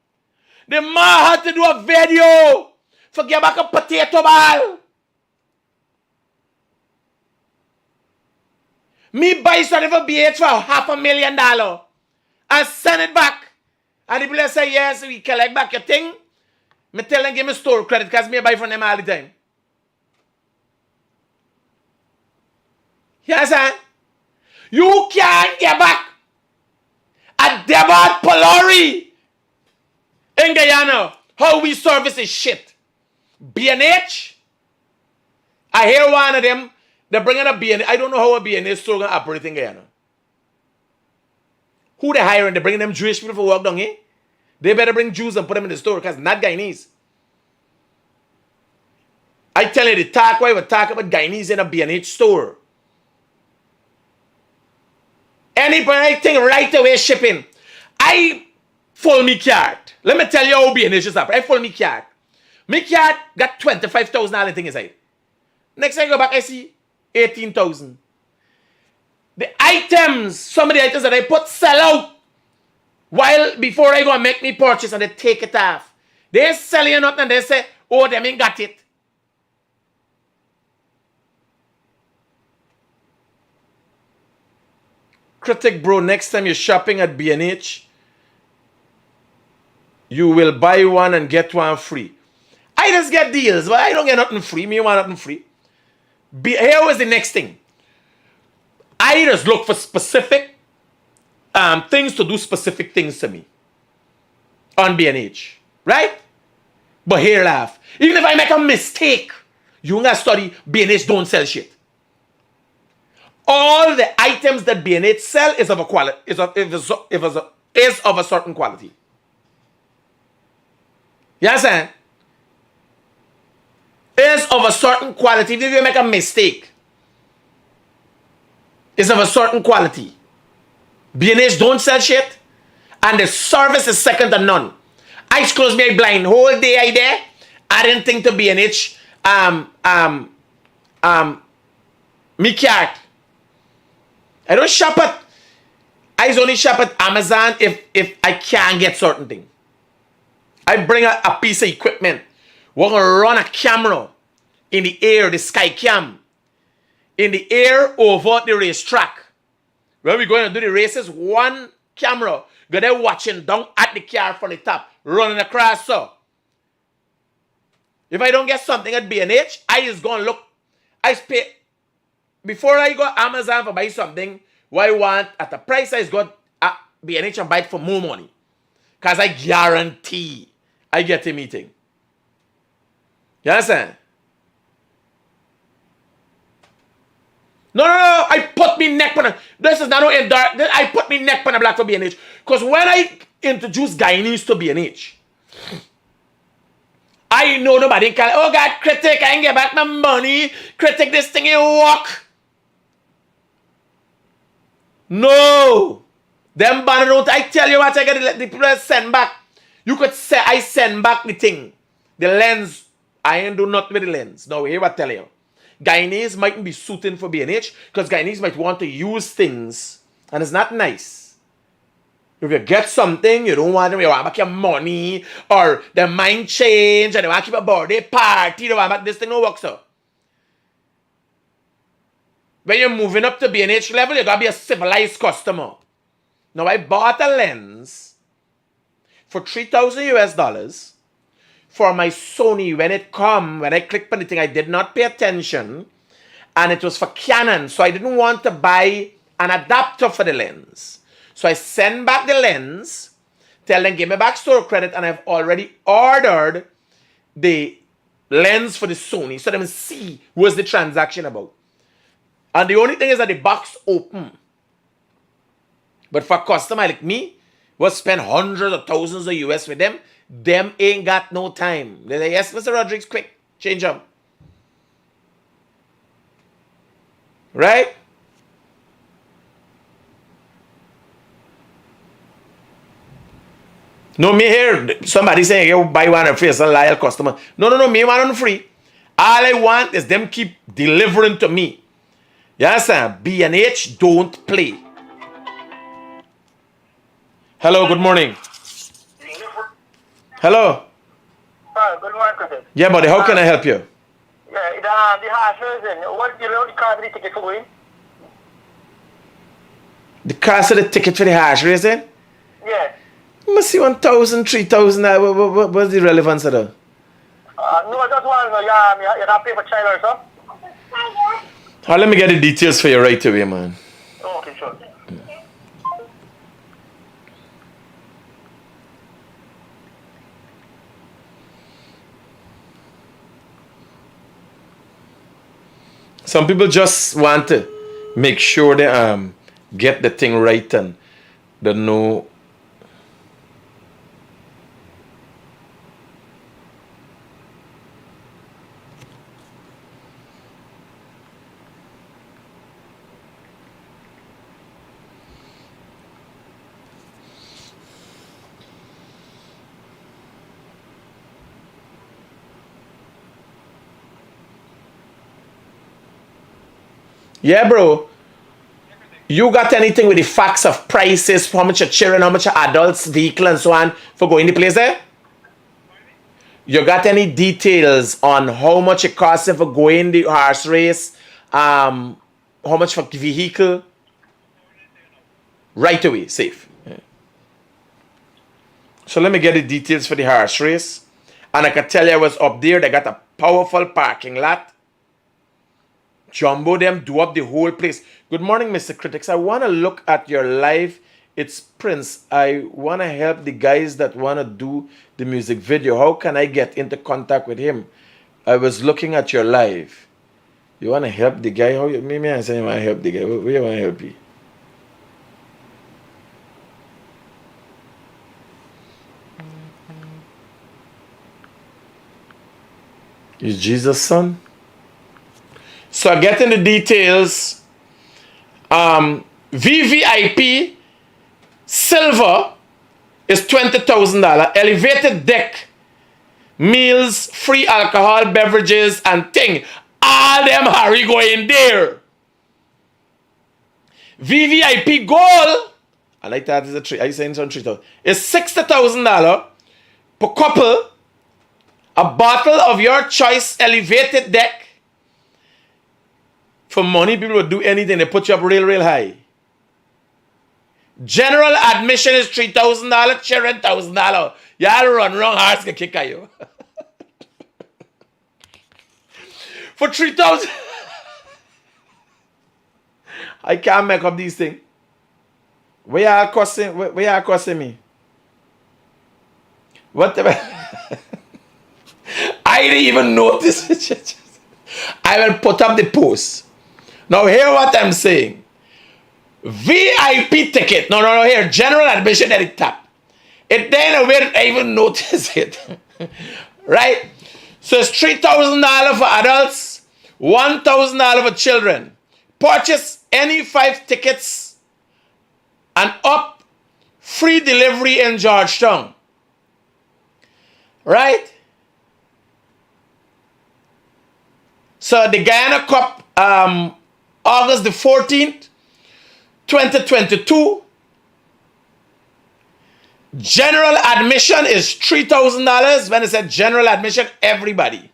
[SPEAKER 1] The man had to do a video for get back a potato ball. Me buy something for BH for $500,000 and send it back. And the people say, yes, we collect back your thing. Me tell them give me store credit because me buy from them all the time. Yes, sir? You can't get back a debut Polari in Guyana. How we service is shit. B&H. I hear one of them. They're bringing a B&H. I don't know how a B&H store going to operate in Guyana. Who they hiring? They're bringing them Jewish people for work down here. They better bring Jews and put them in the store because not Guyanese. I tell you, the talk why we talk about Guyanese in a B&H store. Anything right away shipping. I full me card. Let me tell you how B&H is up. I full me card. Me card got $25,000 thing inside. Next time I go back, I see 18,000. The items, some of the items that I put sell out while before I go and make me purchase and they take it off. They sell you nothing and they say, oh, them ain't got it. Critic, bro, next time you're shopping at B&H, you will buy one and get one free. I just get deals, but I don't get nothing free. Me want nothing free. Here was the next thing. I just look for specific things to do specific things to me on B&H, right? But here laugh. Even if I make a mistake, you gotta study B&H don't sell shit. All the items that B&H sell is of a quality, is of a certain quality. You understand? Is of a certain quality. If you make a mistake, it's of a certain quality. B&H don't sell shit, and the service is second to none. Eyes closed, me blind. Whole day I there. I didn't think to B&H me cat. I don't shop at. I only shop at Amazon if I can't get certain thing. I bring a piece of equipment. We're gonna run a camera in the air, the sky cam, in the air over the racetrack. When we're going to do the races, one camera go there watching down at the car from the top, running across. So if I don't get something at B&H, I just gonna look. I pay before I go Amazon for buy something. What I want at the price I just go at B&H and buy it for more money, cause I guarantee I get a meeting. You understand? No. I put me neck on a. This is not no dark. I put me neck on a black for B&H. Because when I introduce Guyanese to B&H, I know nobody can. Oh God, Critic, I ain't get back my money. Critic, this thing ain't work. No. Them banner don't. I tell you what, I get the people send back. You could say I send back the thing. The lens. I ain't do nothing with the lens. No, here what I tell you. Guyanese mightn't be suiting for B&H because Guyanese might want to use things and it's not nice. If you get something, you don't want them, you want back your money or their mind change and they want to keep a birthday party, they want back this thing no work so. When you're moving up to B&H level, you gotta be a civilized customer. Now I bought a lens for $3,000 for my Sony. When I clicked on the thing, I did not pay attention, and it was for Canon, so I didn't want to buy an adapter for the lens. So I send back the lens, tell them give me back store credit, and I've already ordered the lens for the Sony, so they can see what's the transaction about. And the only thing is that the box open. But for a customer like me, who spend hundreds of thousands of US with them ain't got no time. They say, yes, Mr. Rodriguez, quick, change them. Right? No, me here, somebody saying, you buy one and free, it's a loyal customer. No, me want on free. All I want is them keep delivering to me. You understand? B&H don't play. Hello, good morning. Hello.
[SPEAKER 3] Good morning, Critic.
[SPEAKER 1] Yeah, buddy, how can I help you?
[SPEAKER 3] Yeah, the hash version. What you know the cost of the ticket for going?
[SPEAKER 1] The cost of the ticket for the hash racing?
[SPEAKER 3] Yeah.
[SPEAKER 1] Must see 1,000, 3,000. What's the relevance of that?
[SPEAKER 3] No, I just want to know, you not pay for child or something?
[SPEAKER 1] Let me get the details for you right away, man.
[SPEAKER 3] Okay, sure.
[SPEAKER 1] Some people just want to make sure they get the thing right and they know. Yeah, bro. You got anything with the facts of prices, how much your children, how much your adults, vehicle, and so on for going to place there? You got any details on how much it costs if we go in the horse race? How much for vehicle? Right away, safe. Yeah. So let me get the details for the horse race. And I can tell you I was up there. They got a powerful parking lot. Jumbo them, do up the whole place. Good morning, Mr. Critics. I want to look at your live. It's Prince. I want to help the guys that want to do the music video. How can I get into contact with him? I was looking at your live. You want to help the guy? How you, maybe I say you want to help the guy. Where you want to help you? Is Jesus' son? So getting the details. VVIP silver is $20,000. Elevated deck, meals, free alcohol, beverages, and thing. All them Harry going there. VVIP gold, and I thought it's a tree. I saying some $3,000. It's $60,000 per couple. A bottle of your choice elevated deck. For money, people will do anything. They put you up real, real high. General admission is $3,000, children $1,000. Y'all run wrong, hearts can kick at you. For $3,000. I can't make up these things. Where y'all costing me? Whatever. I didn't even notice it. I will put up the post. Now hear what I'm saying. VIP ticket. No, here. General admission at the top. It then I even notice it. Right? So it's $3,000 for adults, $1,000 for children. Purchase any 5 tickets and up, free delivery in Georgetown. Right? So the Guyana Cup, August the 14th, 2022. General admission is $3,000. When I said general admission, everybody.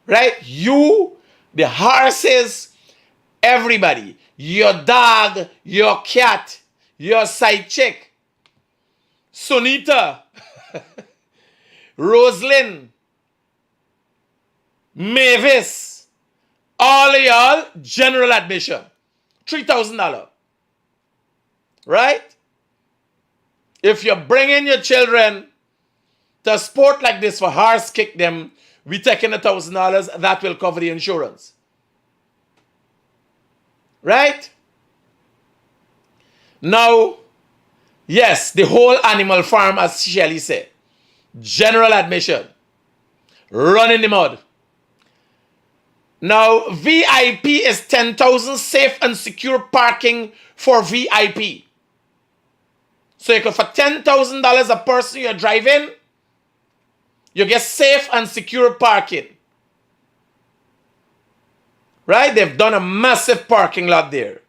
[SPEAKER 1] Right? You, the horses, everybody. Your dog, your cat, your side chick, Sunita, Roslyn, Mavis, all of y'all, general admission. $3,000. Right? If you're bringing your children to a sport like this for horse kick them, we taking $1,000, that will cover the insurance. Right? Now, yes, the whole animal farm, as Shelly said, general admission. Run in the mud. Now, VIP is $10,000 safe and secure parking for VIP. So you could, for $10,000 a person you're driving, you get safe and secure parking. Right? They've done a massive parking lot there.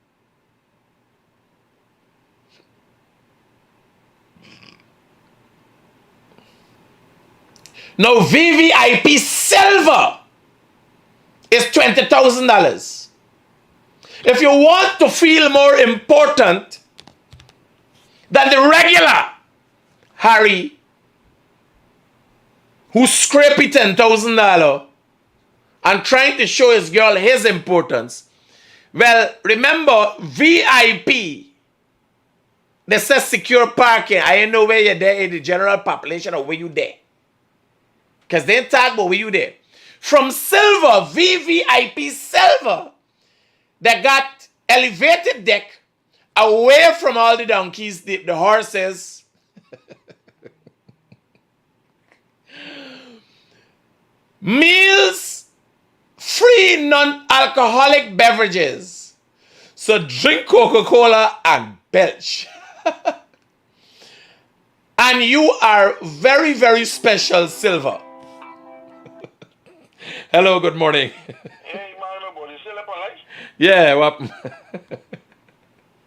[SPEAKER 1] Now, VVIP silver is $20,000. If you want to feel more important than the regular Harry who scraped $10,000 and trying to show his girl his importance, well, remember, VIP, they say secure parking. I don't know where you're there in the general population or where you there. Because they talk about where you there. From silver, VVIP silver, they got elevated deck away from all the donkeys, the horses. Meals, free non-alcoholic beverages. So drink Coca-Cola and belch. And you are very, very special, silver. Hello, good morning.
[SPEAKER 4] Hey, man, boy, you still up alive?
[SPEAKER 1] Yeah, what?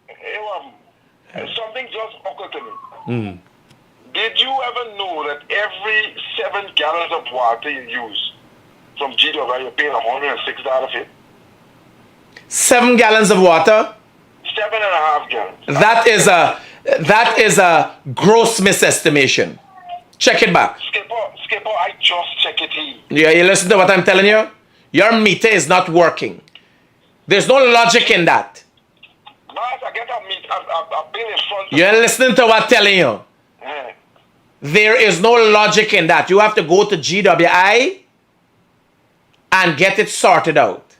[SPEAKER 4] Hey, something just occurred to me. Did you ever know that every 7 gallons of water you use from GW, you're paying $106 for it?
[SPEAKER 1] 7 gallons of water.
[SPEAKER 4] 7.5 gallons.
[SPEAKER 1] That is a gross misestimation. Check it back.
[SPEAKER 4] Skipper, I just check it here.
[SPEAKER 1] Yeah, you listen to what I'm telling you? Your meter is not working. There's no logic in that.
[SPEAKER 4] Boss, I get a meat. I've been in front of
[SPEAKER 1] You're listening to what I'm telling you.
[SPEAKER 4] Yeah.
[SPEAKER 1] There is no logic in that. You have to go to GWI and get it sorted out.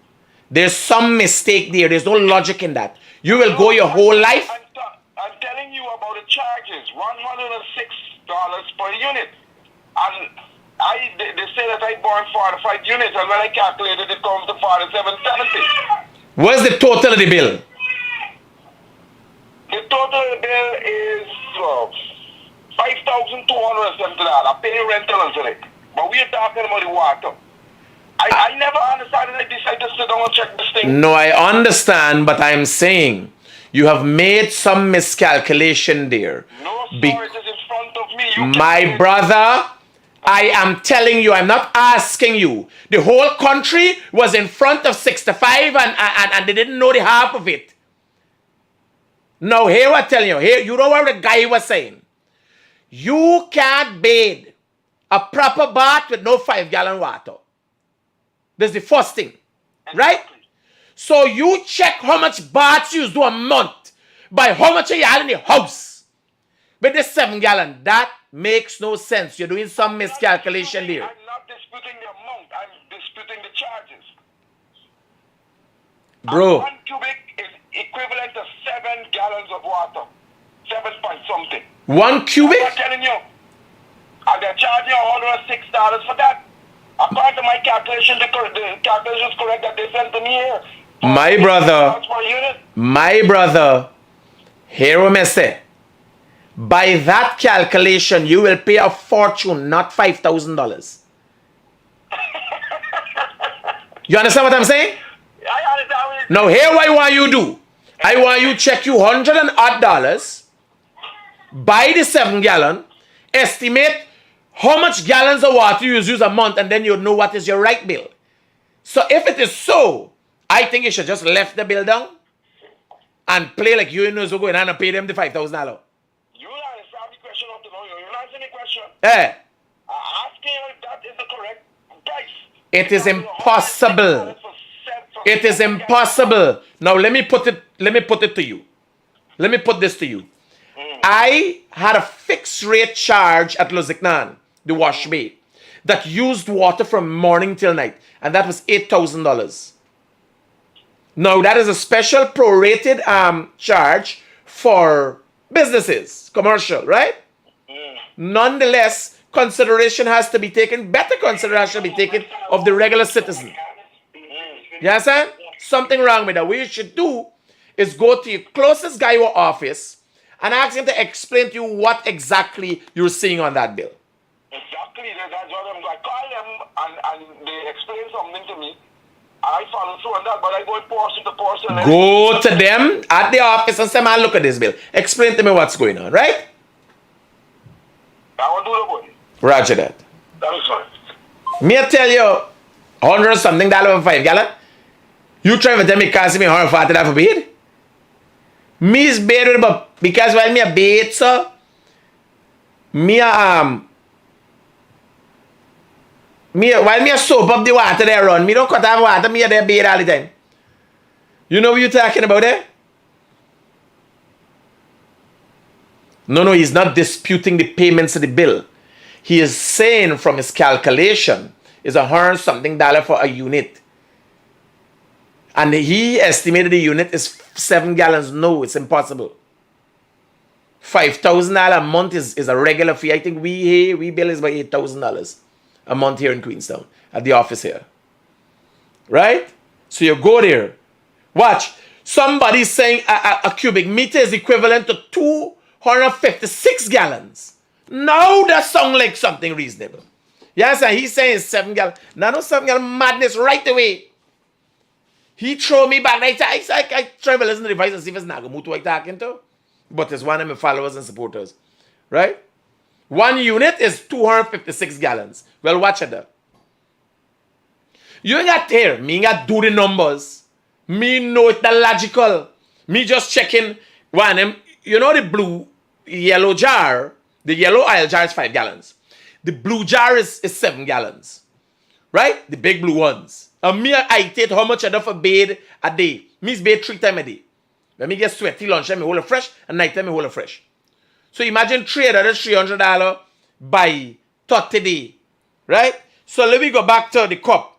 [SPEAKER 1] There's some mistake there. There's no logic in that. You will go your whole life.
[SPEAKER 4] I'm telling you about the charges. $106 per unit. And they say that I bought 45 units, and when I calculated it comes to 47.70.
[SPEAKER 1] What's the total of the bill?
[SPEAKER 4] The total bill is $5,270. I pay rental and select. But we're talking about the water. I never understood it. I decided to sit down and check this thing.
[SPEAKER 1] No, I understand, but I'm saying you have made some miscalculation there.
[SPEAKER 4] No, sir, it is in front of me.
[SPEAKER 1] My brother, I am telling you, I'm not asking you. The whole country was in front of 65 and they didn't know the half of it. Now, here I'm telling you, here, you know what the guy was saying? You can't bathe a proper bath with no 5-gallon water. That's the first thing, right? So you check how much baths you do a month by how much you have in the house. With this 7-gallon, that makes no sense. You're doing some miscalculation there.
[SPEAKER 4] I'm not disputing the amount. I'm disputing the charges.
[SPEAKER 1] Bro.
[SPEAKER 4] 1 cubic is equivalent to 7 gallons of water. 7 point something.
[SPEAKER 1] 1 cubic?
[SPEAKER 4] I'm telling you. And they're charging $106 for that. According to my calculation, the calculation is correct that they sent to me here.
[SPEAKER 1] My brother, hear what I say. By that calculation, you will pay a fortune, not $5,000. You understand what I'm saying?
[SPEAKER 4] I understand.
[SPEAKER 1] Now, here what I want you to do. I want you to check you $100 and odd, buy the 7-gallon, estimate how much gallons of water you use a month, and then you'll know what is your right bill. So if it is so, I think you should just left the bill down and play like you know so going on and pay them the $5,000.
[SPEAKER 4] You understand the question up to now. You're not asking the question.
[SPEAKER 1] Eh?
[SPEAKER 4] Asking you if that is the correct price.
[SPEAKER 1] It is impossible. It is impossible. Now let me put it to you. Let me put this to you. I had a fixed rate charge at Luziknan, the wash bay, that used water from morning till night, and that was $8,000. Now that is a special prorated charge for businesses, commercial, right? Nonetheless, consideration has to be taken, better consideration be taken of the regular citizen. You understand? Something wrong with that. What you should do is go to your closest guy or office and ask him to explain to you what exactly you're seeing on that bill.
[SPEAKER 4] Exactly. That's what I call them and they explain something to me. I follow through on that, but I go person to person.
[SPEAKER 1] Go to them at the office and say, man, look at this bill. Explain to me what's going on, right?
[SPEAKER 4] I will do the body.
[SPEAKER 1] Roger that.
[SPEAKER 4] That's fine.
[SPEAKER 1] Me I tell you, $100 something for 5 gallon. You trying to tell me cost me $140 for bed? Me is bed but because while me a bed, so me while me a soap up the water there run, me don't cut off water, me a there bed all the time. You know what you're talking about there? No, he's not disputing the payments of the bill. He is saying from his calculation is $100 something for a unit. And he estimated the unit is 7 gallons. No, it's impossible. $5,000 a month is a regular fee. I think we bill is about $8,000 a month here in Queenstown at the office here. Right? So you go there. Watch. Somebody's saying a cubic meter is equivalent to 256 gallons. Now that sounds like something reasonable. Yes, and he's saying 7 gallons. Now no 7 gallon madness right away. He throw me back. I try to listen to the voice and see if it's Nagamutu I'm talking to. But it's one of my followers and supporters. Right? 1 unit is 256 gallons. Well, watch it there. You ain't got to hear. Me ain't got to do the numbers. Me know it the logical. Me just checking one of them. You know the blue, yellow jar, the yellow aisle jar is 5 gallons. The blue jar is 7 gallons. Right? The big blue ones. And me, I take how much I do for bathe a day. Me bathe 3 times a day. When me get sweaty lunchtime, me hold it fresh, and nighttime, me hold it fresh. So imagine trade that is $300 by 30 day. Right? So let me go back to the cup.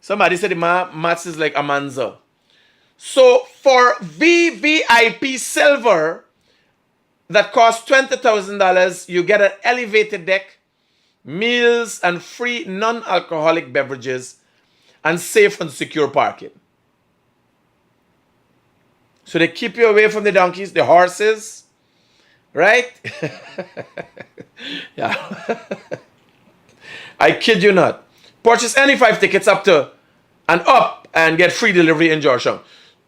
[SPEAKER 1] Somebody said the maths is like Amanza. So for VVIP silver that costs $20,000, you get an elevated deck, meals and free non-alcoholic beverages, and safe and secure parking. So they keep you away from the donkeys, the horses, right? Yeah. I kid you not. Purchase any 5 tickets up to and up and get free delivery in Georgetown.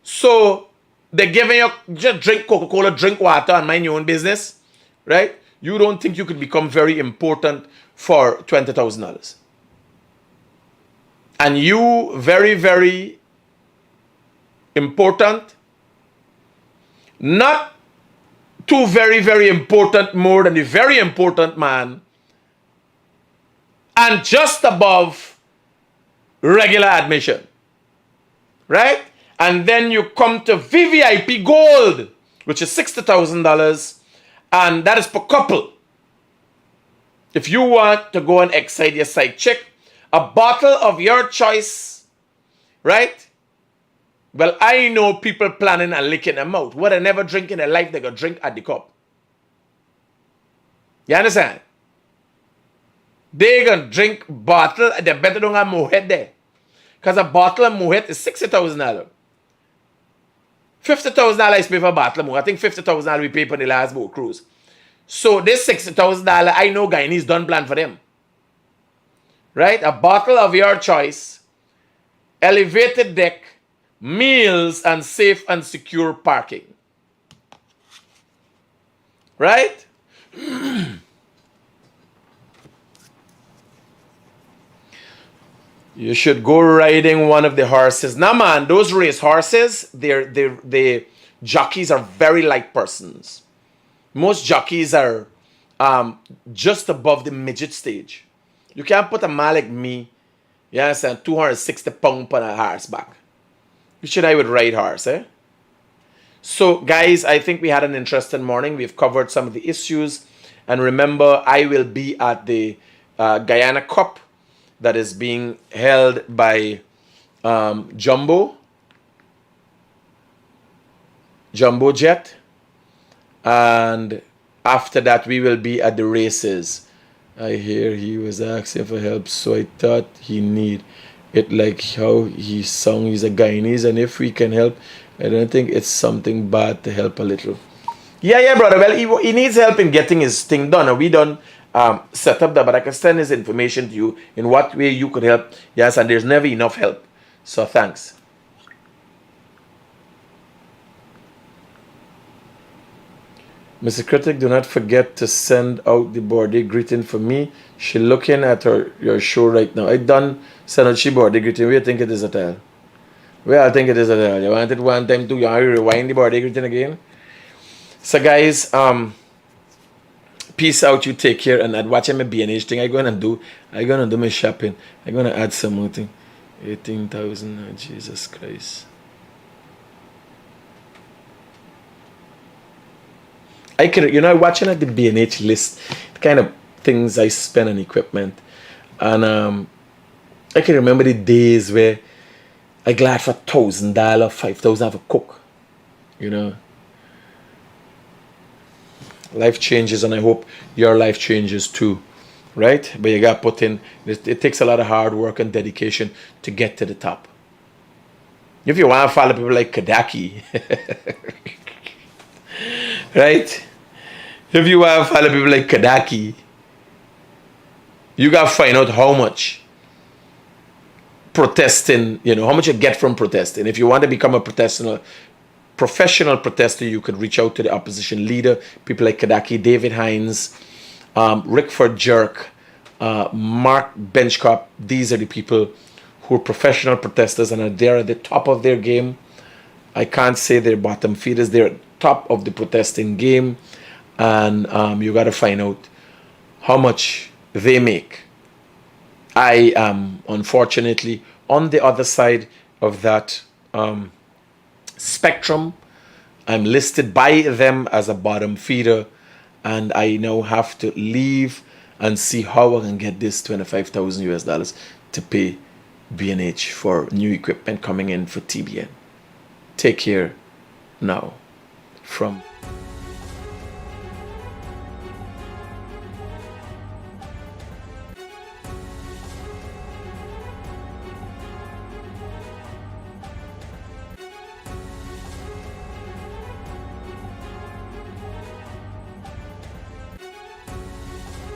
[SPEAKER 1] So they're giving you just drink Coca-Cola, drink water, and mind your own business, right? You don't think you could become very important for $20,000. And you very, very important, not too very, very important more than the very important man, and just above regular admission, right? And then you come to VVIP Gold, which is $60,000, and that is per couple. If you want to go and excite your side chick, a bottle of your choice, right? Well, I know people planning on licking them out. What they never drink in their life, they go drink at the cup. You understand? They gonna drink bottle, they better don't have Moet there. Because a bottle of Moet is $60,000. $50,000 is pay for a bottle of Moet. I think $50,000 we pay for the last boat cruise. So this $60,000, I know Guyanese done plan for them. Right? A bottle of your choice, elevated deck, meals, and safe and secure parking. Right? You should go riding one of the horses. Now, man, those race horses, the jockeys are very light persons. Most jockeys are just above the midget stage. You can't put a man like me, you understand, 260 pounds on a horseback. You should I would ride horse, eh? So, guys, I think we had an interesting morning. We've covered some of the issues. And remember, I will be at the Guyana Cup that is being held by Jumbo Jet. And after that, we will be at the races. I hear he was asking for help, so I thought he need it like how he sung. He's a Guyanese, and if we can help, I don't think it's something bad to help a little. Yeah, brother. Well, he needs help in getting his thing done, and we done set up that, but I can send his information to you in what way you could help. Yes, and there's never enough help. So thanks. Mr. Critic, do not forget to send out the birthday greeting for me. She looking at your show right now. I done send out she birthday greeting. Where you think it is at all? Where I think it is at all? You want it one time too? You want to rewind the birthday greeting again? So guys, peace out. You take care, and watching my B&H thing. I'm gonna do my shopping. I'm gonna add some more thing. 18,000. Oh, Jesus Christ. I could, watching at the B&H list, the kind of things I spend on equipment, and I can remember the days where I glad for $1,000, $5,000 for cook. Life changes, and I hope your life changes too, right? But you got to put in. It takes a lot of hard work and dedication to get to the top. If you want to follow people like Kadaki, right? If you want to follow people like Kadaki, you got to find out how much protesting, how much you get from protesting. If you want to become a professional professional protester, you could reach out to the opposition leader, people like Kadaki, David Hines, Rickford Jerk, Mark Benchcop. These are the people who are professional protesters and are there at the top of their game. I can't say they're bottom feeders. They're at top of the protesting game. And you got to find out how much they make. I am, unfortunately, on the other side of that spectrum. I'm listed by them as a bottom feeder, and I now have to leave and see how I can get this 25,000 US dollars to pay B&H for new equipment coming in for TBN. Take care now from